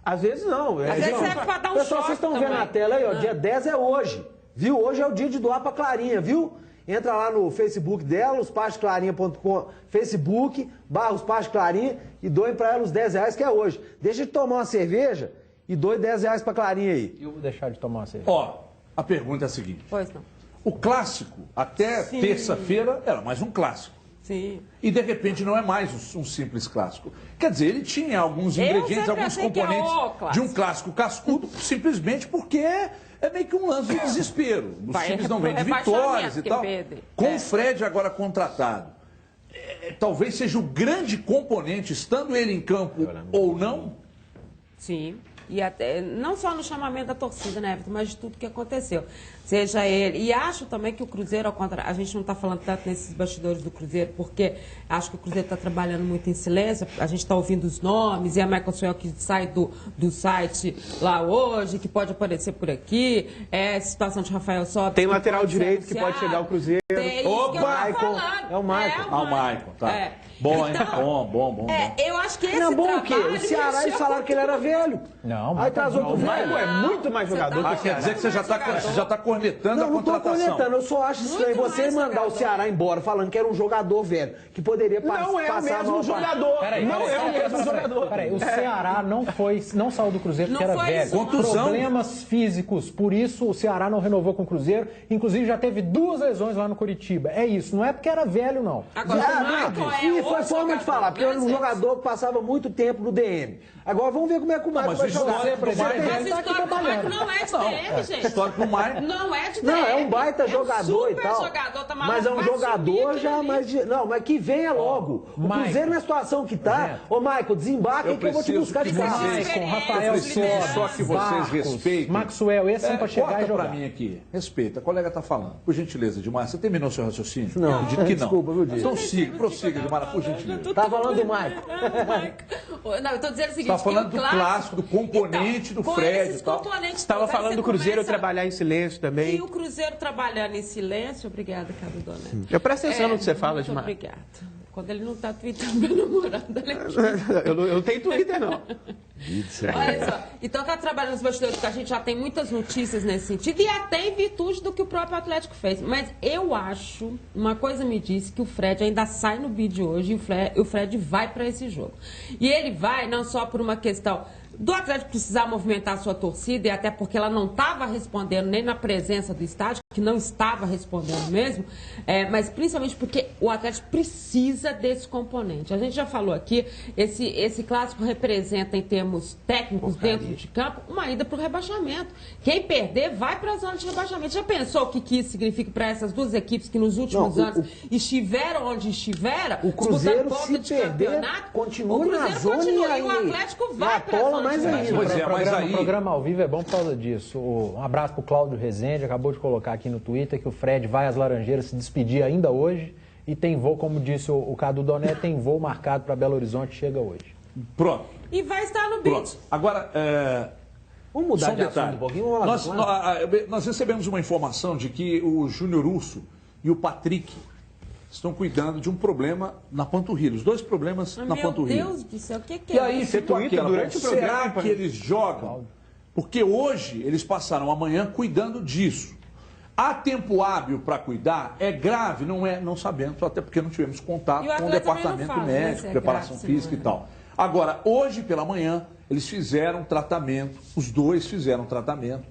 Às vezes não. Às vezes serve para dar um Pessoal, vocês estão vendo na tela aí, ó, dia 10 é hoje. Viu? Hoje é o dia de doar pra Clarinha, viu? Entra lá no Facebook dela, ospageclarinha.com, Facebook, /Os Pais de Clarinha, e doem pra ela os R$10 que é hoje. Deixa de tomar uma cerveja e doe R$10 pra Clarinha aí. Eu vou deixar de tomar uma cerveja. Ó, a pergunta é a seguinte. Pois não. O clássico, até terça-feira, era mais um clássico. Sim. E, de repente, não é mais um simples clássico. Quer dizer, ele tinha alguns ingredientes, alguns componentes de um clássico cascudo, simplesmente porque é meio que um lance de desespero. Os times não vêm de vitórias e tal. Com o Fred agora contratado, talvez seja o grande componente, estando ele em campo ou não? Sim. E até, não só no chamamento da torcida, né, Everton, mas de tudo que aconteceu. Seja ele. E acho também que o Cruzeiro, ao contrário, a gente não está falando tanto nesses bastidores do Cruzeiro, porque acho que o Cruzeiro está trabalhando muito em silêncio. A gente está ouvindo os nomes, e a Michael Suel que sai do site lá hoje, que pode aparecer por aqui. Situação de Rafael Sobis. Tem lateral direito que pode chegar ao Cruzeiro. Tem Opa! É o Michael. Ah, o Michael, tá. Bom, hein? Bom. Eu acho que esse Não, bom o quê? trabalho O Ceará, eles falaram que ele era velho. Não, Aí traz outro O Michael velho. é muito mais jogador que o Quer Ceará. dizer que você já está cornetando a Não tô contratação. cornetando, eu só acho estranho Muito você mais mandar jogador. o Ceará embora falando que era um jogador velho, que poderia passar. Não é o mesmo jogador. Não é o mesmo jogador. Peraí, o Ceará não saiu do Cruzeiro porque Não era foi velho. isso, não. Contusão. Problemas físicos, por isso o Ceará não renovou com o Cruzeiro. Inclusive já teve 2 lesões lá no Curitiba. É isso, não é porque era velho, não. Agora, o Michael E foi forma de falar, porque era um jogador que passava muito tempo no DM. Agora vamos ver como é que o Michael vai jogar. histórico do Michael- Mas a história do Michael não é de DM, gente. Histórico do Michael. Não é de DM. Não, é um baita jogador e super tal. jogador, tá maluco, mas é um vai jogador subir já aquilo mais... Não, mas que venha logo. O Michael. Cruzeiro na situação que tá... Ô, Michael, desembarca aí que eu vou te buscar de carro. Maicon, Rafael Só que vocês respeitem. Maxwell, esse é pra chegar corta e jogar. pra mim aqui. Respeita, a colega tá falando. Por gentileza, Dilmar, você terminou seu raciocínio? Não, Acredito que não. desculpa, viu, Diego? Então prossiga, Dilmar, por gentileza. Tá falando do Michael. Não, eu tô dizendo o seguinte. Tá falando que o do clássico, do componente do com Fred esses e tal. componentes Estava todos, aí falando você do Cruzeiro começa- trabalhar em silêncio também. E o Cruzeiro trabalhando em silêncio, obrigada, Cabo Dona. Eu presto atenção no que você fala, muito Dilmar. Obrigada. Quando ele não tá tweetando meu namorado, ele Eu não tenho Twitter, não. Olha só, então tá trabalhando nos bastidores, porque a gente já tem muitas notícias nesse sentido, e até em virtude do que o próprio Atlético fez. Mas eu acho, uma coisa me disse que o Fred ainda sai no bid hoje, e o Fred vai para esse jogo. E ele vai não só por uma questão do Atlético precisar movimentar a sua torcida, e até porque ela não estava respondendo nem na presença do estádio, que não estava respondendo mesmo, mas principalmente porque o Atlético precisa desse componente. A gente já falou aqui, esse clássico representa, em termos técnicos, dentro de campo, uma ida para o rebaixamento. Quem perder vai para a zona de rebaixamento. Já pensou o que isso significa para essas duas equipes que nos últimos anos estiveram onde estiveram? O Cruzeiro, disputando se ponta de perder, campeonato? continua O Cruzeiro na zona continua, e aí o Atlético vai para a atola zona mais de ainda. rebaixamento. Pois é, mas O aí... programa ao vivo é bom por causa disso. Um abraço pro Cláudio Rezende, acabou de colocar aqui no Twitter que o Fred vai às Laranjeiras se despedir ainda hoje e tem voo, como disse o Cadu Doné, tem voo marcado para Belo Horizonte, chega hoje. Pronto. E vai estar no bid. Pronto. Agora, Vamos mudar só um de assunto detalhe. um pouquinho. Vamos lá, Nós recebemos uma informação de que o Júnior Urso e o Patrick estão cuidando de um problema na panturrilha. Os dois problemas na panturrilha. Meu Deus do céu, o que E é aí isso? ficou Twitter aquela, durante o programa, será pai? que eles jogam? Porque hoje eles passaram a manhã cuidando disso. Há tempo hábil para cuidar? É grave? Não é? Não sabemos, até porque não tivemos contato E o com o atleta também departamento não fala, né, médico, se é preparação grave, se física não é. e tal. Agora, hoje pela manhã, eles fizeram tratamento, os dois fizeram tratamento.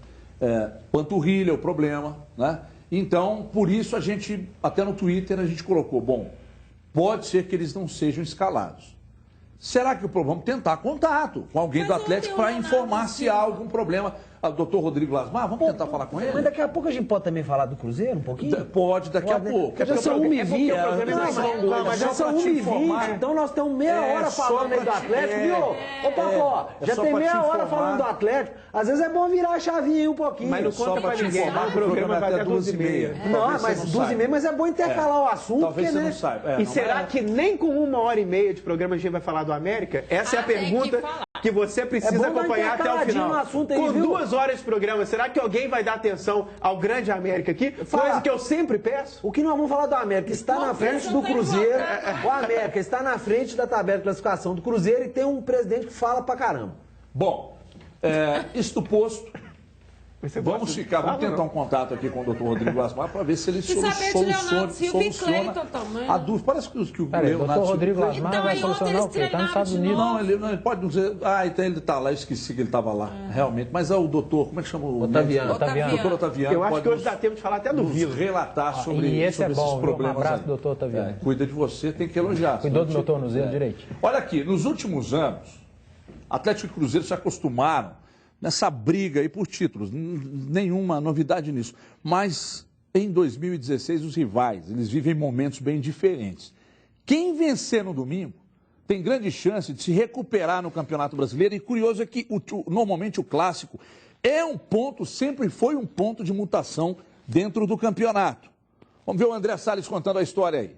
Panturrilha é o problema, né? Então, por isso a gente, até no Twitter, a gente colocou, bom, pode ser que eles não sejam escalados. Será que o problema? Vamos tentar contato com alguém Mas do ontem Atlético o para Leonardo informar se há Silva- algum problema. doutor Rodrigo Lasmar, vamos tentar falar com ele? Mas daqui a pouco a gente pode também falar do Cruzeiro um pouquinho? Pode, daqui a pouco. Já são 1h20. Mas já são 1h20, então nós estamos meia hora falando aí do Atlético, viu? Ô, Papó, já tem meia hora falando do Atlético. Às vezes é bom virar a chavinha aí um pouquinho. Mas não conta pra ninguém, o programa vai até 2h30. Não, mas 12h30, mas é bom intercalar o assunto, talvez você não saiba. E será que nem com 1h30 de programa a gente vai falar do América? Essa é a pergunta que você precisa acompanhar até o final. Com 2 horas de programa, será que alguém vai dar atenção ao grande América aqui? Coisa que eu sempre peço. O que nós vamos falar do América? Está na frente do Cruzeiro. O América está na frente da tabela de classificação do Cruzeiro e tem um presidente que fala pra caramba. Bom, isto posto... Vamos tentar um contato aqui com o doutor Rodrigo Lasmar para ver se ele soluciona a dúvida. Parece que o doutor Rodrigo Lasmar vai solucionar o quê? Está nos Estados Unidos. Não, ele pode dizer... então ele está lá, eu esqueci que ele estava lá, realmente. Mas é o doutor, como é que chama o Otaviano. Doutor Otaviano. Eu acho que hoje dá tempo de falar até do vírus. Relatar sobre esses problemas. Um abraço, doutor Otaviano. Cuida de você, tem que elogiar. Cuidou do meu tornozelo direito. Olha aqui, nos últimos anos, Atlético e Cruzeiro se acostumaram nessa briga aí por títulos, nenhuma novidade nisso. Mas em 2016 os rivais, eles vivem momentos bem diferentes. Quem vencer no domingo tem grande chance de se recuperar no Campeonato Brasileiro e curioso é que normalmente o clássico sempre foi um ponto de mutação dentro do campeonato. Vamos ver o André Salles contando a história aí.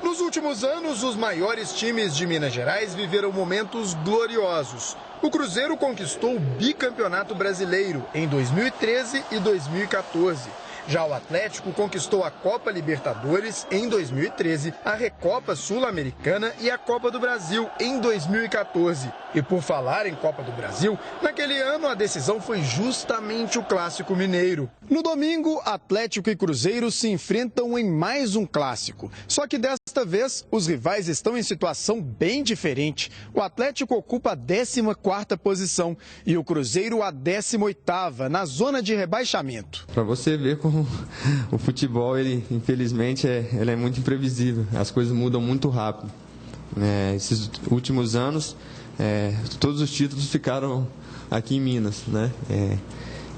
Nos últimos anos, os maiores times de Minas Gerais viveram momentos gloriosos. O Cruzeiro conquistou o bicampeonato brasileiro em 2013 e 2014. Já o Atlético conquistou a Copa Libertadores em 2013, a Recopa Sul-Americana e a Copa do Brasil em 2014. E por falar em Copa do Brasil, naquele ano a decisão foi justamente o Clássico Mineiro. No domingo, Atlético e Cruzeiro se enfrentam em mais um clássico. Só que desta vez, os rivais estão em situação bem diferente. O Atlético ocupa a 14ª posição e o Cruzeiro a 18ª, na zona de rebaixamento. Para você ver como o futebol, infelizmente, ele é muito imprevisível. As coisas mudam muito rápido. Esses últimos anos, todos os títulos ficaram aqui em Minas, né?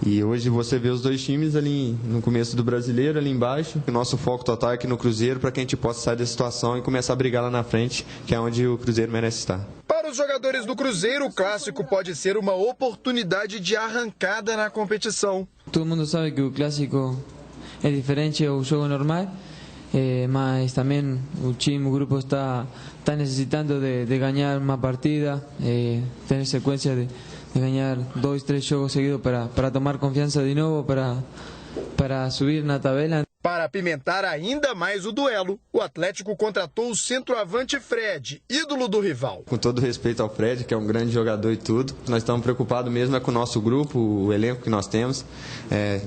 E hoje você vê os dois times ali no começo do Brasileiro, ali embaixo. O nosso foco total é aqui no Cruzeiro para que a gente possa sair dessa situação e começar a brigar lá na frente, que é onde o Cruzeiro merece estar. Para os jogadores do Cruzeiro, o clássico pode ser uma oportunidade de arrancada na competição. Todo mundo sabe que o clássico é diferente ao jogo normal, mas também o grupo está necessitando de ganhar uma partida, ter sequência de ganhar 2, 3 jogos seguidos para tomar confiança de novo, para subir na tabela. Para apimentar ainda mais o duelo, o Atlético contratou o centroavante Fred, ídolo do rival. Com todo respeito ao Fred, que é um grande jogador e tudo, nós estamos preocupados mesmo com o nosso grupo, o elenco que nós temos,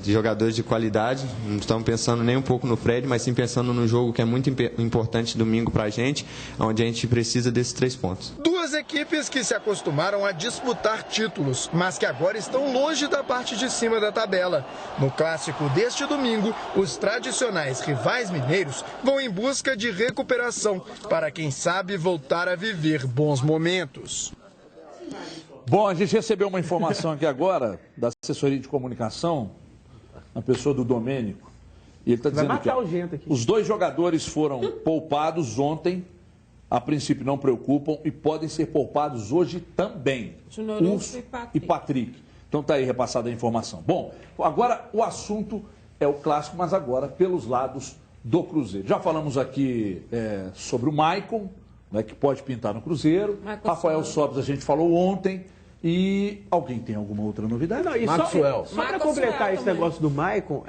de jogadores de qualidade. Não estamos pensando nem um pouco no Fred, mas sim pensando no jogo que é muito importante domingo para a gente, onde a gente precisa desses 3 pontos. Duas equipes que se acostumaram a disputar títulos, mas que agora estão longe da parte de cima da tabela. No clássico deste domingo, os tradicionais rivais mineiros vão em busca de recuperação para, quem sabe, voltar a viver bons momentos. Bom, a gente recebeu uma informação aqui agora da assessoria de comunicação, na pessoa do Domênico, e ele está dizendo que os 2 jogadores foram poupados ontem, a princípio não preocupam, e podem ser poupados hoje também, Urso e Patrick. Então está aí repassada a informação. Bom, agora o assunto é o clássico, mas agora pelos lados do Cruzeiro. Já falamos aqui sobre o Maicon, né, que pode pintar no Cruzeiro. Rafael Sobis a gente falou ontem. E alguém tem alguma outra novidade? Não, Maxwell. Só para completar esse negócio do Maicon,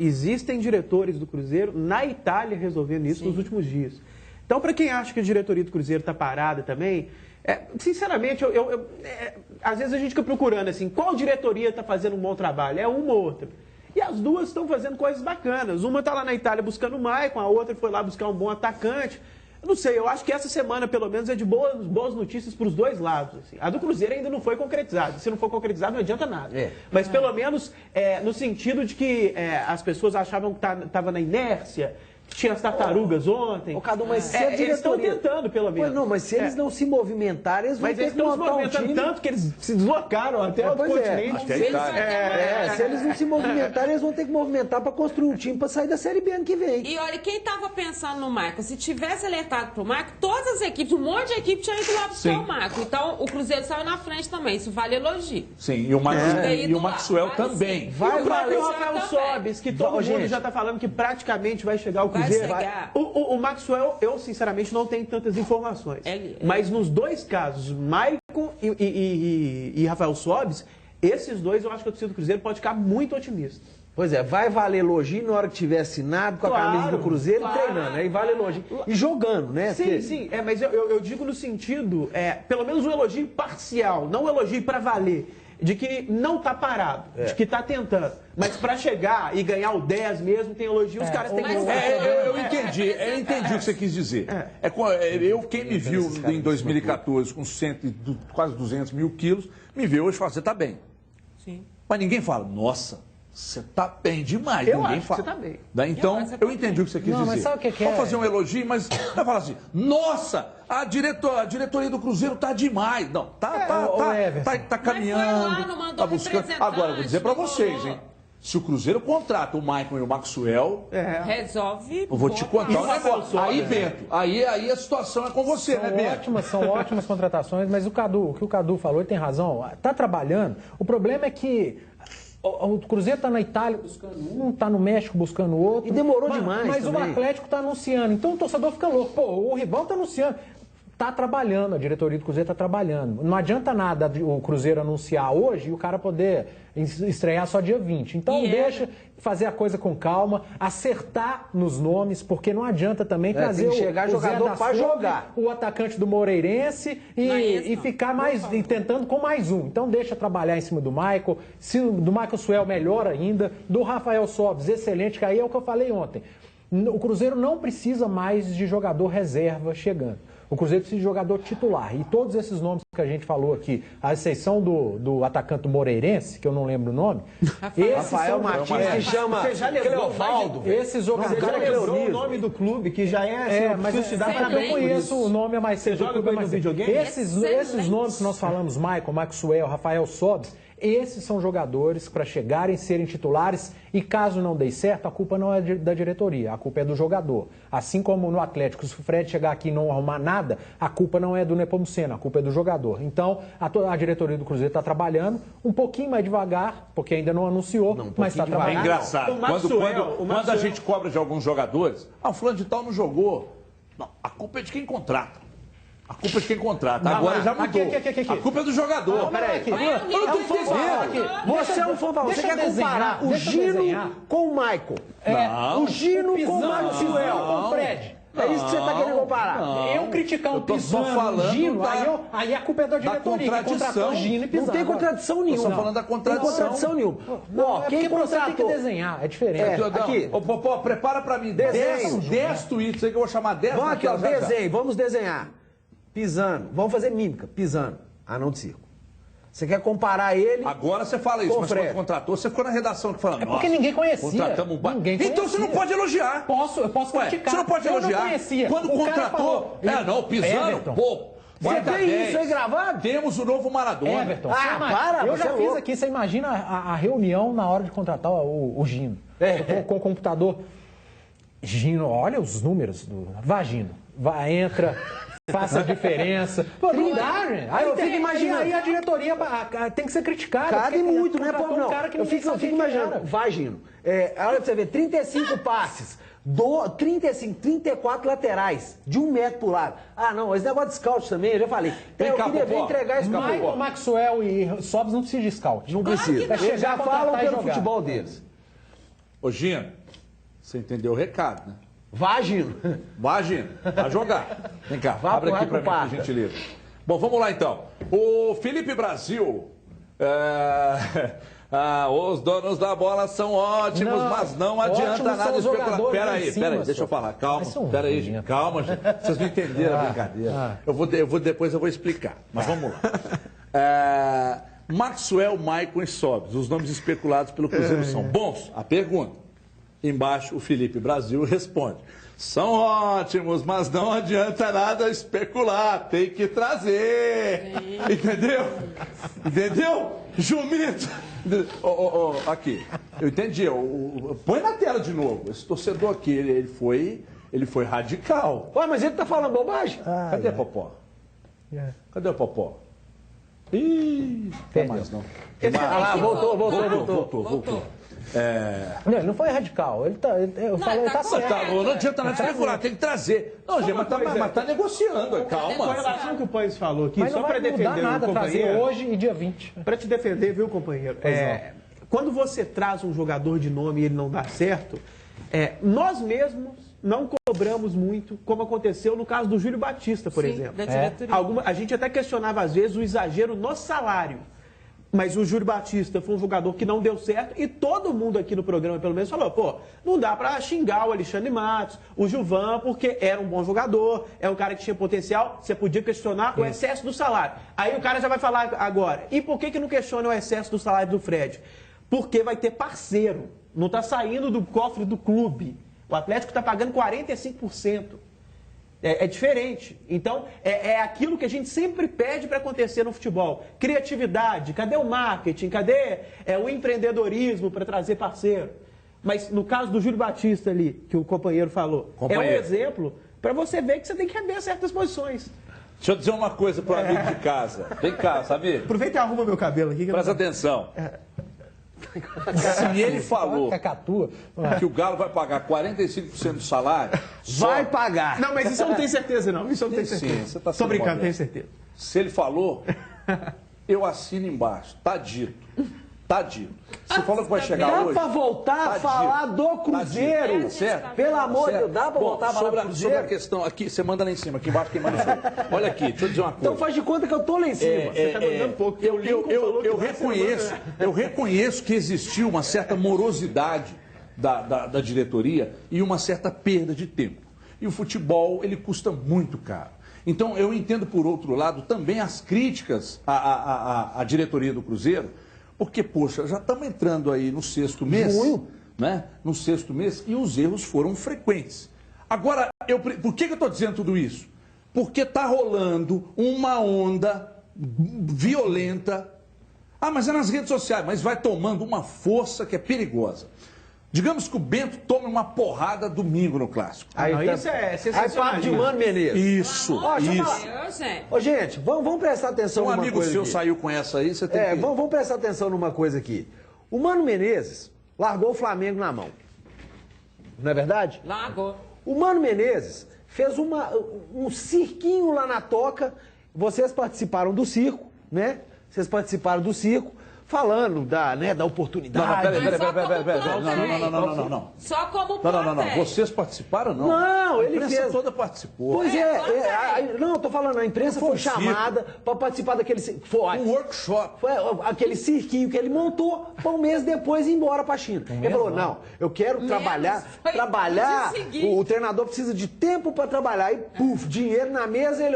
existem diretores do Cruzeiro na Itália resolvendo isso nos últimos dias. Então, para quem acha que a diretoria do Cruzeiro está parada também, sinceramente, às vezes a gente fica procurando assim, qual diretoria está fazendo um bom trabalho? É uma ou outra. E as duas estão fazendo coisas bacanas. Uma está lá na Itália buscando o Maicon, a outra foi lá buscar um bom atacante. Eu não sei, eu acho que essa semana, pelo menos, é de boas notícias para os dois lados. Assim. A do Cruzeiro ainda não foi concretizada. Se não for concretizada, não adianta nada. Mas, pelo menos, no sentido de que as pessoas achavam que estava na inércia, Tinha as tartarugas ontem. Mas se a diretoria... Eles estão tentando, pelo menos. Não, mas se eles não se movimentarem, eles vão ter que montar um time. Mas eles estão se movimentando tanto que eles se deslocaram até outro continente. Se eles não se movimentarem, eles vão ter que movimentar para construir um time para sair da Série B ano que vem. E olha, quem estava pensando no Maicon, se tivesse alertado pro Maicon, todas as equipes, um monte de equipe tinha ido lá buscar o Maicon. Então, o Cruzeiro saiu na frente também, isso vale elogio. Sim, e o Maxwell também. Vai valer o Rafael Sobis, que todo mundo já está falando que praticamente vai chegar ao Cruzeiro. O Maxwell, eu sinceramente não tenho tantas informações. Mas nos dois casos, Maicon e Rafael Sobis, esses dois eu acho que o torcedor do Cruzeiro pode ficar muito otimista. Pois é, vai valer elogio na hora que tiver assinado com a camisa do Cruzeiro e treinando. Aí vale elogio. E jogando, né? Sim, mas eu digo no sentido, pelo menos um elogio parcial, não um elogio para valer. De que não tá parado, de que tá tentando. Mas para chegar e ganhar o 10 mesmo, tem elogio, os caras têm que... Eu entendi o que você quis dizer. Quem me viu em 2014 com quase 200 mil quilos, me vê hoje e fala, você tá bem. Sim. Mas ninguém fala, nossa, você tá bem demais. Eu ninguém acho fala. Que você tá bem. Então, eu entendi o que você quis dizer. Mas sabe o que é? Vamos fazer um elogio, mas vai falar assim, nossa, a diretoria do Cruzeiro tá demais. Não, tá caminhando, tá buscando. Agora, eu vou dizer para vocês, hein? Se o Cruzeiro contrata o Maicon e o Maxwell... Resolve... Eu vou te contar um negócio. Aí, Bento, aí a situação é com você, né, Bento? São ótimas contratações, mas o que o Cadu falou, ele tem razão. Tá trabalhando. O problema é que o Cruzeiro está na Itália buscando um, está no México buscando outro. E demorou demais. Mas também. O Atlético está anunciando. Então o torcedor fica louco. Pô, o rival está anunciando. Está trabalhando, a diretoria do Cruzeiro está trabalhando. Não adianta nada o Cruzeiro anunciar hoje e o cara poder estrear só dia 20. Então deixa fazer a coisa com calma, acertar nos nomes, porque não adianta também trazer o jogador para jogar. O atacante do Moreirense e ficar e tentando com mais um. Então deixa trabalhar em cima do Maicon, do Michael Suel melhor ainda, do Rafael Sobis, excelente, que aí é o que eu falei ontem. O Cruzeiro não precisa mais de jogador reserva chegando. O Cruzeiro precisa de jogador titular. E todos esses nomes que a gente falou aqui, à exceção do atacante Moreirense, que eu não lembro o nome, Rafael Martins, que chama Cleovaldo. Esses jogadores... Você já lembrou o nome do clube, que já mas eu conheço o nome, mas você joga bem no videogame? Esses nomes que nós falamos, Maicon, Maxwell, Rafael Sobis, esses são jogadores para chegarem, serem titulares e caso não dê certo, a culpa não é da diretoria, a culpa é do jogador. Assim como no Atlético, se o Fred chegar aqui e não arrumar nada, a culpa não é do Nepomuceno, a culpa é do jogador. Então, a diretoria do Cruzeiro está trabalhando um pouquinho mais devagar, porque ainda não anunciou, mas está trabalhando. É engraçado, quando a gente cobra de alguns jogadores, o fulano de tal não jogou. Não, a culpa é de quem contrata. A culpa é de quem contrata. Agora já mudou. A culpa é do jogador. Não, peraí. Eu tô entendendo. Você é um fã. Você quer comparar o Gino com o Maicon. Não. O Gino com o Maxwell. Com o Fred. É isso que você está querendo comparar. Eu criticar o Pisano, o Gino, aí a culpa é da diretoria, que contratou o Gino e Pisano. Não tem contradição nenhuma. Estou falando da contradição. Não tem contradição nenhuma. Quem contratou... tem que desenhar, é diferente. Aqui. Popó, prepara para mim 10 tweets aí que eu vou chamar 10. Vamos aqui, ó, desenho, vamos desenhar. Pisano, vamos fazer mímica, Pisano, anão de circo. Você quer comparar ele... Agora você fala isso, mas quando contratou, você ficou na redação que falando. É porque ninguém conhecia. Contratamos Então você não pode elogiar. Eu posso criticar. Você não pode elogiar. Eu não conhecia. Quando contratou... Não, Pisano, Você tem isso aí gravado? Temos o novo Maradona. Everton, eu já fiz aqui, você imagina a reunião na hora de contratar o Gino. Com o computador. Gino, olha os números do Vagino. Entra... Faça a diferença. Pô, não dá, gente. Aí eu fico imaginando. Aí a diretoria tem que ser criticada. Cabe muito, né? Pô, não. Cara que eu fico imaginando. Vai, Gino. Olha pra você ver, 35 passes. 34 laterais, de 1 metro por lado. Ah, não, esse negócio de scout também, eu já falei. Eu queria ver entregar esse Maicon, Maxwell e Sobis não precisa de scout. Não precisa. Eles já falam pelo futebol deles. Ô, Gino, você entendeu o recado, né? Vá, Gino. Vai jogar. Vem cá, abre aqui pra mim, por gentileza. Bom, vamos lá então. O Felipe Brasil... os donos da bola são ótimos, mas não adianta nada especular. Peraí, deixa eu falar. Calma, gente. Calma, gente. Vocês não entenderam a brincadeira. Depois eu vou explicar, mas vamos lá. Maxwell, Maicon e Sobis, os nomes especulados pelo Cruzeiro são bons? A pergunta. Embaixo, o Felipe Brasil responde: são ótimos, mas não adianta nada especular, tem que trazer. Entendeu? Entendeu? Jumento. Aqui, eu entendi. Põe na tela de novo. Esse torcedor aqui, ele foi radical. Ué, mas ele tá falando bobagem? Cadê a Popó? Cadê o Popó? Ih, não tem mais não. Voltou. Não, ele não foi radical. Ele tá certo. Não adianta nada especular, tem que trazer. Não, gente, mas tá negociando, calma. Com relação ao que o Pães falou aqui, mas só para defender nada o companheiro. Trazer hoje e dia 20. Para te defender, viu, companheiro? Quando você traz um jogador de nome e ele não dá certo, nós mesmos não cobramos muito, como aconteceu no caso do Júlio Batista, por exemplo. A gente até questionava, às vezes, o exagero no salário. Mas o Júlio Batista foi um jogador que não deu certo e todo mundo aqui no programa, pelo menos, falou, pô, não dá pra xingar o Alexandre Matos, o Gilvan, porque era um bom jogador, é um cara que tinha potencial, você podia questionar o excesso do salário. Aí o cara já vai falar agora, e por que não questiona o excesso do salário do Fred? Porque vai ter parceiro, não tá saindo do cofre do clube. O Atlético tá pagando 45%. É diferente. Então, é aquilo que a gente sempre pede para acontecer no futebol. Criatividade, cadê o marketing? Cadê o empreendedorismo para trazer parceiro? Mas no caso do Júlio Batista ali, que o companheiro falou, é um exemplo para você ver que você tem que rever certas posições. Deixa eu dizer uma coisa pro amigo de casa. Vem cá, sabe? Aproveita e arruma meu cabelo aqui. Presta atenção. Se ele falou que o Galo vai pagar 45% do salário... Vai pagar! Não, mas isso eu não tenho certeza, não. Isso eu não tenho certeza. Sim, você tá Tô brincando, tenho certeza. Se ele falou, eu assino embaixo. Tá dito. Tá dito. Você falou que vai chegar hoje... Dá pra voltar a falar do Cruzeiro? Tá certo? Pelo amor de Deus, dá pra voltar a falar do Cruzeiro? Sobre a questão aqui, você manda lá em cima, aqui embaixo quem manda sou eu. Olha aqui, deixa eu dizer uma coisa. Então faz de conta que eu tô lá em cima. Você tá mandando pouco. Eu reconheço que existiu uma certa morosidade da diretoria e uma certa perda de tempo. E o futebol, ele custa muito caro. Então, eu entendo, por outro lado, também as críticas à diretoria do Cruzeiro, porque, poxa, já estamos entrando aí no 6º mês, né? No 6º mês, e os erros foram frequentes. Agora, por que eu estou dizendo tudo isso? Porque está rolando uma onda violenta. Ah, mas é nas redes sociais, mas vai tomando uma força que é perigosa. Digamos que o Bento tome uma porrada domingo no Clássico. Isso é sensacional. Aí de Mano Menezes. Isso. Ô, gente, vamos prestar atenção numa coisa. Um amigo seu saiu com essa aí, você tem que... Vamos prestar atenção numa coisa aqui. O Mano Menezes largou o Flamengo na mão. Não é verdade? Largou. O Mano Menezes fez um cirquinho lá na Toca. Vocês participaram do circo, né? Vocês participaram do circo. Falando da oportunidade. Não. Só como Não. Vocês participaram, não? Não, ele fez. A imprensa toda participou. Pois não, eu tô falando, a imprensa foi chamada para participar daquele... Um workshop. Foi aquele cirquinho que ele montou para um mês depois ir embora para a China. Ele falou, não, eu quero trabalhar, o treinador precisa de tempo para trabalhar. E, dinheiro na mesa, ele,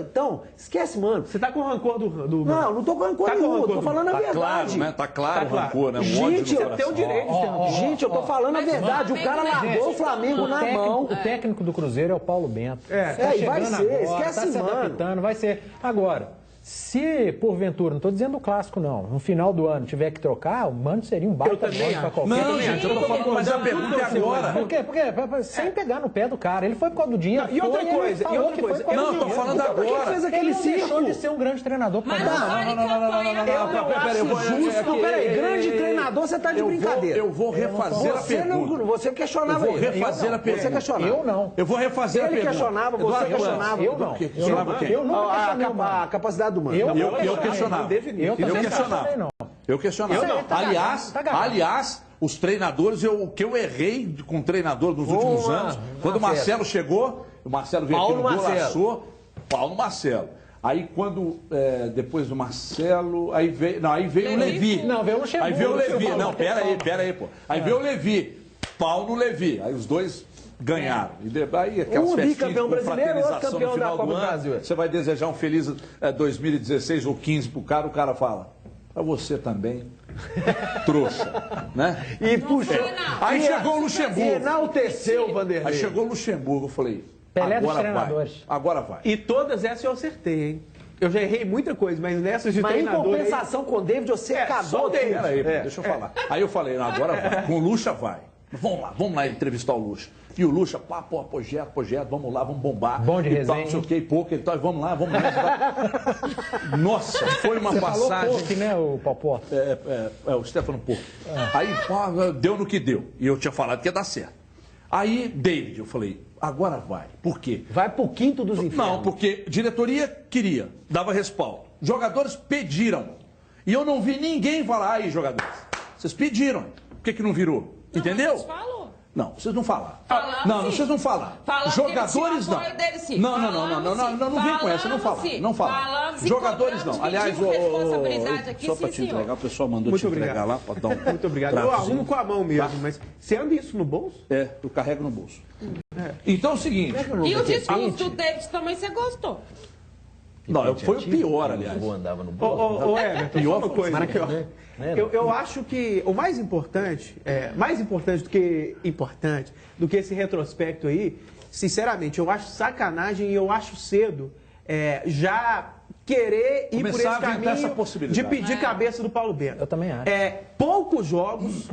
então, esquece, mano. Você tá com rancor do Não tô com rancor nenhum, eu tô falando a verdade. Tá claro o rancor, né? Gente, eu tenho o direito de ter rancor. Gente, eu tô falando a verdade. O cara largou o Flamengo na mão. O técnico do Cruzeiro é o Paulo Bento. E vai ser, esquece, mano. Tá se adaptando, vai ser. Agora, se porventura, não tô dizendo o Clássico, não, no final do ano tiver que trocar, o Mano seria um baita nome pra qualquer. Não, gente, eu tô falando, mas a pergunta é agora. Por quê? Porque sem pegar no pé do cara. Ele foi por causa do dinheiro. E outra coisa. Não, tô falando agora. Ele fez aquele circo. Deixou de ser um grande treinador. Mas não, peraí, grande treinador, você tá de brincadeira. Eu vou refazer a pergunta. Você questionava ele. Eu vou refazer a pergunta. Você questionava. Eu não. Eu vou refazer a pergunta. Ele questionava, você questionava. Eu não. Eu não questionei a capacidade do Mano. Eu questionava. Eu questionava. Aliás, os treinadores, o que eu errei com o treinador nos últimos anos, quando o Marcelo chegou, o Marcelo veio aqui no golaçou, Paulo Marcelo. Aí quando, depois do Marcelo, aí veio o Levi. Não, veio o Luxemburgo. Aí veio o Levi. Não, pera aí, pô. Aí veio o Levi. Paulo Levi. Aí os dois ganharam. E aí aquelas bicampeão brasileiro, outro campeão da Copa do Brasil. Você vai desejar um feliz 2016 ou 15 pro cara, o cara fala, pra você também, Trouxa, né? E puxou. Aí chegou o Luxemburgo. Enalteceu o Vanderlei. Aí chegou o Luxemburgo, eu falei, Pelé dos agora treinadores. vai. Agora vai. E todas essas eu acertei, hein? Eu já errei muita coisa, mas nessas de treinador... Mas em compensação com o David, você acabou. Peraí, deixa eu falar. Aí eu falei, não, agora vai. Com o Luxa vai. Vamos lá entrevistar o Luxa. E o Luxa, projeto, vamos lá, vamos bombar. Bom de resenha. Não sei o que, pouco, então, vamos lá. Nossa, foi uma passagem... Falou pouco, né, o Popó? O Stefano Porto. Aí, deu no que deu. E eu tinha falado que ia dar certo. Aí, David, eu falei, agora vai. Por quê? Vai pro quinto dos infernos. Não, porque diretoria queria, dava respaldo. Jogadores pediram. E eu não vi ninguém falar, aí, jogadores, vocês pediram. Por que não virou? Não, entendeu? Mas falou. Não, vocês não falaram. Falamos, não, sim. Vocês não falaram. Falamos Jogadores que ele tinha não. apoio dele, sim. Não vem com essa, não falaram. Não falaram. Jogadores não. Aliás, só para te entregar, o pessoal mandou te entregar lá para dar um. Muito obrigado. Eu arrumo com a mão mesmo, mas você anda isso no bolso? É, eu carrego no bolso. Então é o seguinte. E o discurso do David também você gostou? Não, foi o pior, aliás. Andava no bolso. Ô, Everton, pior uma coisa. Eu acho que o mais importante do que esse retrospecto aí, sinceramente, eu acho sacanagem e eu acho cedo já querer ir por esse caminho de pedir cabeça do Paulo Bento. Eu também acho. Poucos jogos,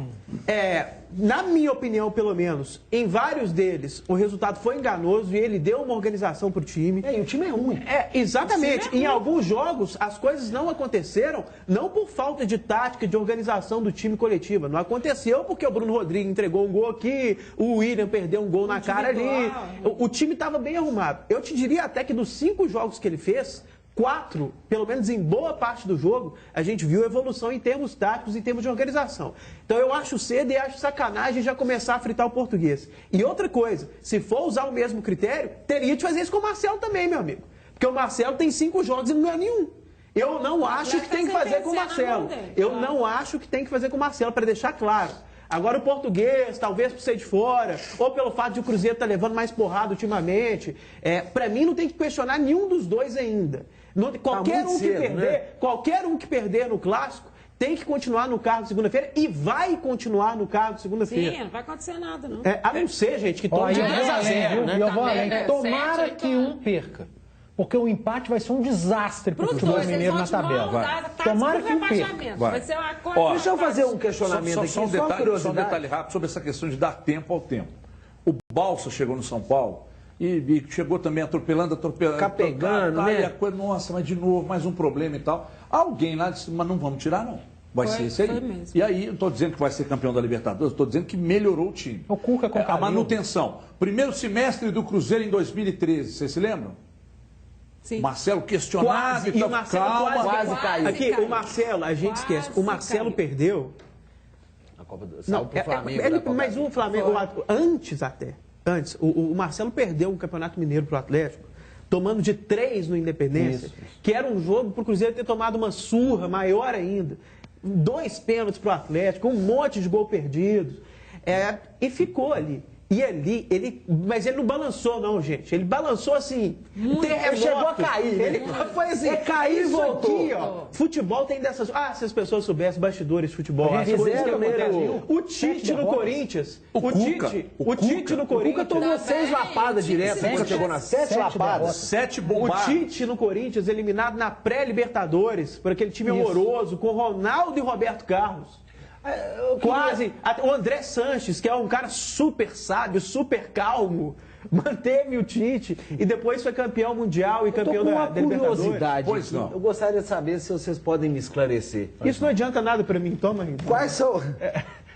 na minha opinião, pelo menos, em vários deles, o resultado foi enganoso e ele deu uma organização para o time. E o time é ruim. Exatamente. Em alguns jogos, as coisas não aconteceram, não por falta de tática, de organização do time coletiva. Não aconteceu porque o Bruno Rodrigues entregou um gol aqui, o William perdeu um gol na cara ali. O time estava bem arrumado. Eu te diria até que dos 5 jogos que ele fez, 4, pelo menos em boa parte do jogo, a gente viu evolução em termos táticos, em termos de organização. Então eu acho cedo e acho sacanagem já começar a fritar o português. E outra coisa, se for usar o mesmo critério, teria de fazer isso com o Marcelo também, meu amigo. Porque o Marcelo tem 5 jogos e não ganhou nenhum. Eu não acho que tem que fazer com o Marcelo. Eu não acho que tem que fazer com o Marcelo, para deixar claro. Agora o português, talvez por ser de fora, ou pelo fato de o Cruzeiro estar levando mais porrada ultimamente, para mim não tem que questionar nenhum dos dois ainda. Qualquer um que perder no clássico tem que continuar no cargo segunda-feira e vai continuar no cargo segunda-feira. Sim, não vai acontecer nada, não. A não ser, gente, que tome de 2-0, né? E eu vou além. Tomara que um perca. Porque o empate vai ser um desastre para o futebol mineiro na tabela. Tomara que um perca. Vai ser uma coisa. Deixa eu fazer um questionamento aqui. Só um detalhe rápido sobre essa questão de dar tempo ao tempo. O Balsa chegou no São Paulo e chegou também atropelando. Capegando, né? Nossa, mas de novo, mais um problema e tal. Alguém lá disse, mas não vamos tirar, não. Vai ser esse aí. Mesmo. E aí, eu não estou dizendo que vai ser campeão da Libertadores, eu estou dizendo que melhorou o time. O Cuca com a manutenção. Primeiro semestre do Cruzeiro em 2013, vocês se lembram? Sim. Marcelo questionado e o Marcelo quase caiu. Aqui, o Marcelo, a gente esquece, o Marcelo perdeu. A Copa do Flamengo. Mas o Flamengo, antes, o Marcelo perdeu um Campeonato Mineiro pro Atlético, tomando de 3 no Independência, que era um jogo pro Cruzeiro ter tomado uma surra maior ainda. 2 pênaltis pro Atlético, um monte de gol perdido. E ficou ali. E ali, mas ele não balançou, não, gente. Ele balançou assim, ele chegou a cair. Ele foi assim, caiu e voltou. Aqui, ó, futebol tem dessas... se as pessoas soubessem bastidores de futebol, as coisas que acontecem. O Tite no Corinthians. O Tite no Corinthians. O Cuca tomou 6 lapadas direto. O Cuca chegou nas 7 lapadas. 7 bombadas. O Tite no Corinthians, eliminado na pré-Libertadores, por aquele time horroroso, com Ronaldo e Roberto Carlos. Quase. O André Sanches, que é um cara super sábio, super calmo, manteve o Tite e depois foi campeão mundial e campeão da Libertadores. Curiosidade. Pois não. Eu gostaria de saber se vocês podem me esclarecer. Isso não adianta nada para mim, toma aí. Quais são...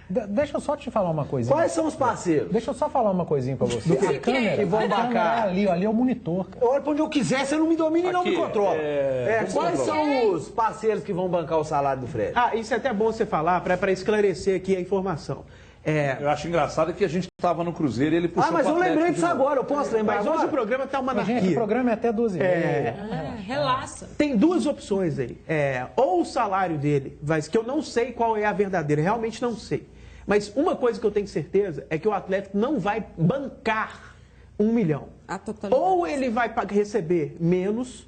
Deixa eu só te falar uma coisinha. Quais são os parceiros? Deixa eu só falar uma coisinha pra você. A câmera, que vão bancar. Ali é o monitor, cara. Eu olho pra onde eu quiser, você não me domina e não me controla. Quais são os parceiros que vão bancar o salário do Fred? Isso é até bom você falar, para esclarecer aqui a informação. Eu acho engraçado que a gente estava no Cruzeiro e ele puxou mas eu lembrei disso agora, eu posso lembrar agora? Mas hoje o programa tá uma anarquia. Gente, o programa é até 12h30. Relaxa. Tem 2 opções aí. Ou o salário dele, que eu não sei qual é a verdadeira, realmente não sei. Mas uma coisa que eu tenho certeza é que o Atlético não vai bancar 1 milhão. Ou ele vai receber menos,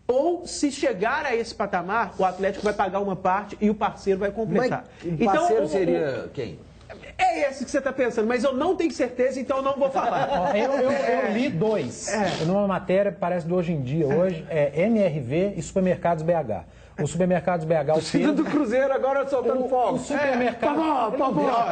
ou se chegar a esse patamar, o Atlético vai pagar uma parte e o parceiro vai completar. Mas o parceiro seria quem? É esse que você está pensando, mas eu não tenho certeza, então eu não vou falar. Eu li dois. Numa matéria, parece do Hoje em Dia. Hoje é MRV e Supermercados BH. Os Supermercados BH... O filho do Cruzeiro agora soltando fogo. O supermercado...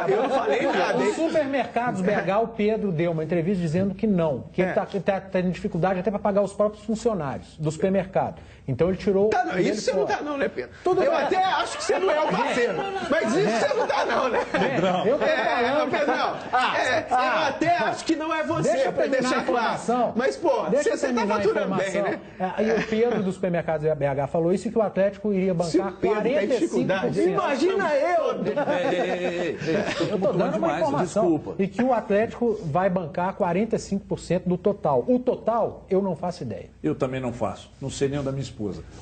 Eu não falei nada. Os Supermercados BH, o Pedro deu uma entrevista dizendo que não. Que ele está tendo dificuldade até para pagar os próprios funcionários do supermercado. Então ele tirou... Tá, não, isso você não tá não, né, Pedro? Eu até acho que você não é o parceiro. Mas isso você não tá não, né? Pedrão. Eu tô falando... Pedrão, eu até acho que não é você, pra deixar claro. Mas, pô, você tá faturando bem, né? E o Pedro do Supermercados BH falou isso, que o Atlético iria bancar 45%. Imagina eu! Eu tô dando uma informação. E que o Atlético vai bancar 45% do total. O total, eu não faço ideia. Eu também não faço. Não sei nem o da minha esposa.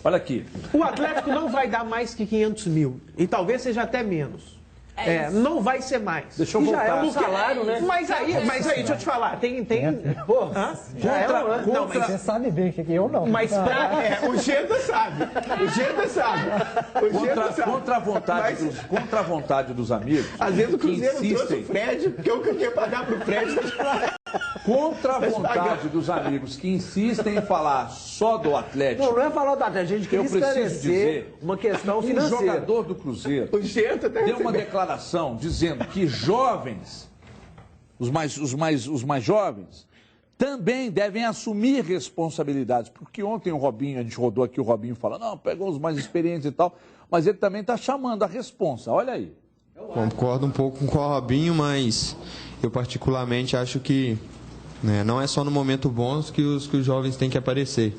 Olha aqui. O Atlético não vai dar mais que 500 mil. E talvez seja até menos. Não vai ser mais. Deixa eu voltar. Já é um salário, né? Mas aí, deixa eu te falar, Pô, já é um... Não, mas você sabe bem que eu não. Mas o Genta sabe. O Genta sabe. Contra a vontade dos amigos. Às vezes o Cruzeiro trouxe o Fred, porque eu queria pagar pro Fred. Contra a vontade dos amigos que insistem em falar só do Atlético. Não é falar do Atlético, a gente queria esclarecer uma questão financeira. Um jogador do Cruzeiro deu uma declaração dizendo que jovens, os mais jovens, também devem assumir responsabilidades. Porque ontem a gente rodou aqui o Robinho falando, não, pegou os mais experientes e tal, mas ele também está chamando a responsa. Olha aí. Concordo um pouco com o Robinho, mas eu particularmente acho que não é só no momento bom que os jovens têm que aparecer.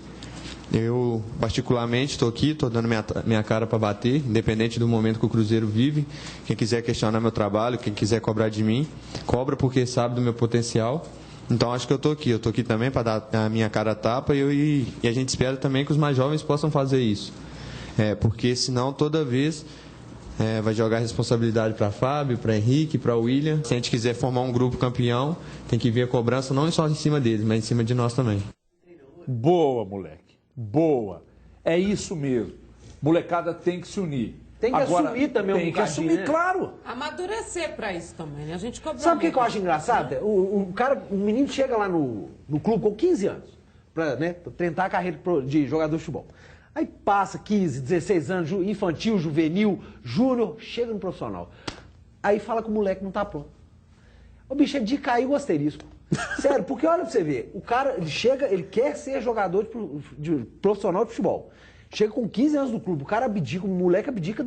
Eu, particularmente, estou aqui, estou dando minha cara para bater, independente do momento que o Cruzeiro vive. Quem quiser questionar meu trabalho, quem quiser cobrar de mim, cobra porque sabe do meu potencial. Então, acho que eu estou aqui também para dar a minha cara a tapa e a gente espera também que os mais jovens possam fazer isso. Porque, senão, toda vez... vai jogar responsabilidade para Fábio, para Henrique, para William. Se a gente quiser formar um grupo campeão, tem que vir a cobrança não só em cima deles, mas em cima de nós também. Boa, moleque. Boa. É isso mesmo. Molecada tem que se unir. Tem que assumir também tem que assumir, né? Claro. Amadurecer para isso também, né? A gente cobra. Sabe o que eu acho engraçado? O menino chega lá no clube com 15 anos, para tentar a carreira de jogador de futebol. Aí passa 15, 16 anos, infantil, juvenil, júnior, chega no profissional. Aí fala que o moleque não tá pronto. O bicho é de cair o asterisco. Sério, porque olha pra você ver, o cara, ele chega, ele quer ser jogador de profissional de futebol. Chega com 15 anos no clube, o cara abdica, o moleque abdica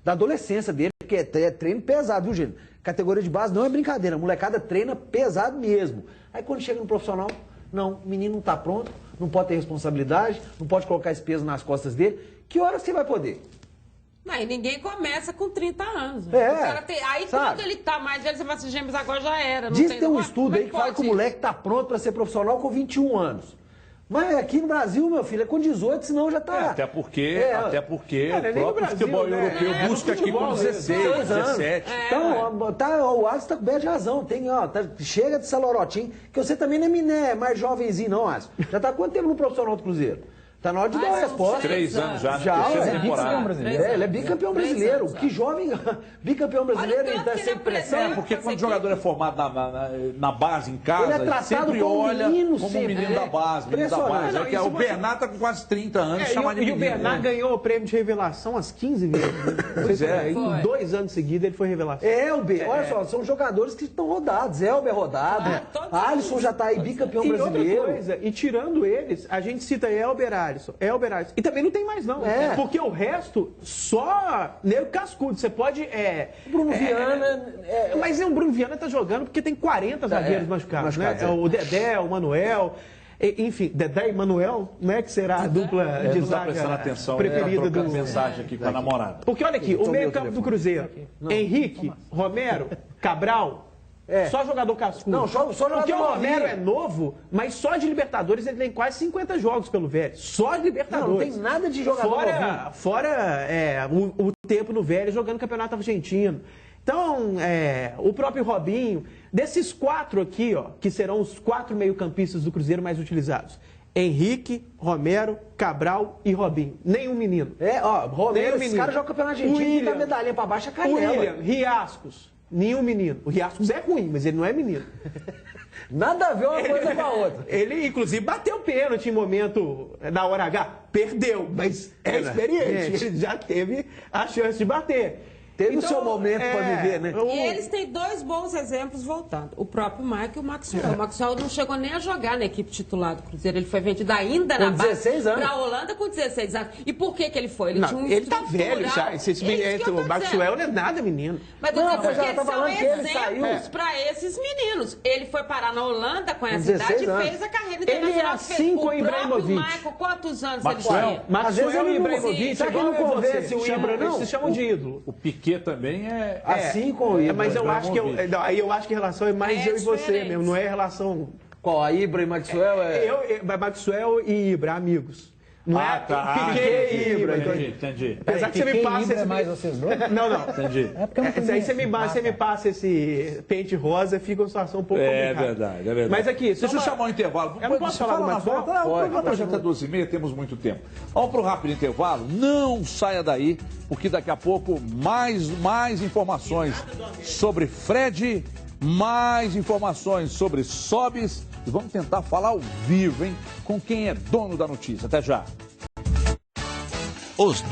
da adolescência dele, porque é treino pesado, viu, gente? Categoria de base não é brincadeira, a molecada treina pesado mesmo. Aí quando chega no profissional, não, o menino não tá pronto, não pode ter responsabilidade, não pode colocar esse peso nas costas dele. Que hora você vai poder? Mas ninguém começa com 30 anos. Aí sabe? Quando ele tá mais velho, você fala assim, Gêmeos, agora já era. Diz que tem um estudo aí que fala que o moleque tá pronto para ser profissional com 21 anos. Mas aqui no Brasil, meu filho, é com 18, senão já tá... Até porque o próprio futebol europeu busca aqui com 16, 17. Então, o Alisson tá coberto de razão. Chega de salorotinho, que você também não é mais jovenzinho, não, Alisson. Já tá há quanto tempo no profissional do Cruzeiro? Tá na hora de dar a resposta. 3 anos já, terceira temporada. Ele é bicampeão brasileiro. Que jovem bicampeão brasileiro, ele tá sem pressão. Porque quando o jogador é formado na base, em casa, ele é tratado sempre como olha menino, como um menino da base. O Bernard tá com quase 30 anos, e o Bernard ganhou o prêmio de revelação umas 15 vezes. Pois é. Em 2 anos seguidos ele foi revelação. Olha só, são jogadores que estão rodados. Elber rodado, Alisson já tá aí bicampeão brasileiro. Outra coisa, e tirando eles, a gente cita Elber Alisson. E também não tem mais, não. Porque o resto, só nego cascudo. Você pode... Bruno Viana... Mas o Bruno Viana tá jogando porque tem 40 zagueiros machucados, né? O Dedé, o Manuel... Enfim, Dedé e Manuel, né? Que será a dupla de zaga preferida do... mensagem aqui com a namorada. Porque olha aqui, o meio campo do Cruzeiro. Henrique, Romero, Cabral... Só jogador cascudo. Não, só jogador porque o Romero é novo, mas só de Libertadores ele tem quase 50 jogos pelo Vélez. Só de Libertadores. Não tem nada de jogador Fora o tempo no Vélez jogando Campeonato Argentino. Então, o próprio Robinho, desses 4 aqui, ó, que serão os 4 meio-campistas do Cruzeiro mais utilizados. Henrique, Romero, Cabral e Robinho. Nenhum menino. Romero, esse cara joga campeonato argentino e dá medalhinha pra baixo, a canela. William, Riascos, nenhum menino. O Riascos é ruim, mas ele não é menino. Nada a ver uma coisa com a outra. Ele, inclusive, bateu pênalti em momento na hora H. Perdeu, mas é experiente. Ele já teve a chance de bater. Teve o seu momento para viver, né? E eles têm dois bons exemplos voltando. O próprio Mike e o Maxwell. O Maxwell não chegou nem a jogar na equipe titular do Cruzeiro. Ele foi vendido ainda na base para a Holanda com 16 anos. E por que ele foi? Ele tá velho já. O Maxwell não é nada menino. Mas porque são exemplos para esses meninos. Ele foi parar na Holanda com essa idade e fez a carreira internacional. Ele é assim com o Ibrahimovic. Michael, quantos anos ele tinha? Maxwell e Ibrahimovic. Será que não convence o Ibra, não? Eles se chamam de ídolo. O Piquet também é assim com o Ibra. Mas eu acho que eu acho que a relação é mais eu e você mesmo, não é relação. Qual? A Ibra e Maxwell Maxwell e Ibra, amigos. Não Piquet e Ibra. Entendi. Apesar que você me passa esse... mais vocês dois? Não. Entendi. Aí você me passa esse pente rosa, fica uma situação um pouco complicada. É verdade. Mas aqui, deixa eu chamar um intervalo. Eu não posso falar na volta? Não, o programa já está 12h30, temos muito tempo. Vamos para o rápido intervalo. Não saia daí, porque daqui a pouco mais informações sobre Fred, mais informações sobre Sobis. E vamos tentar falar ao vivo, hein? Com quem é dono da notícia. Até já.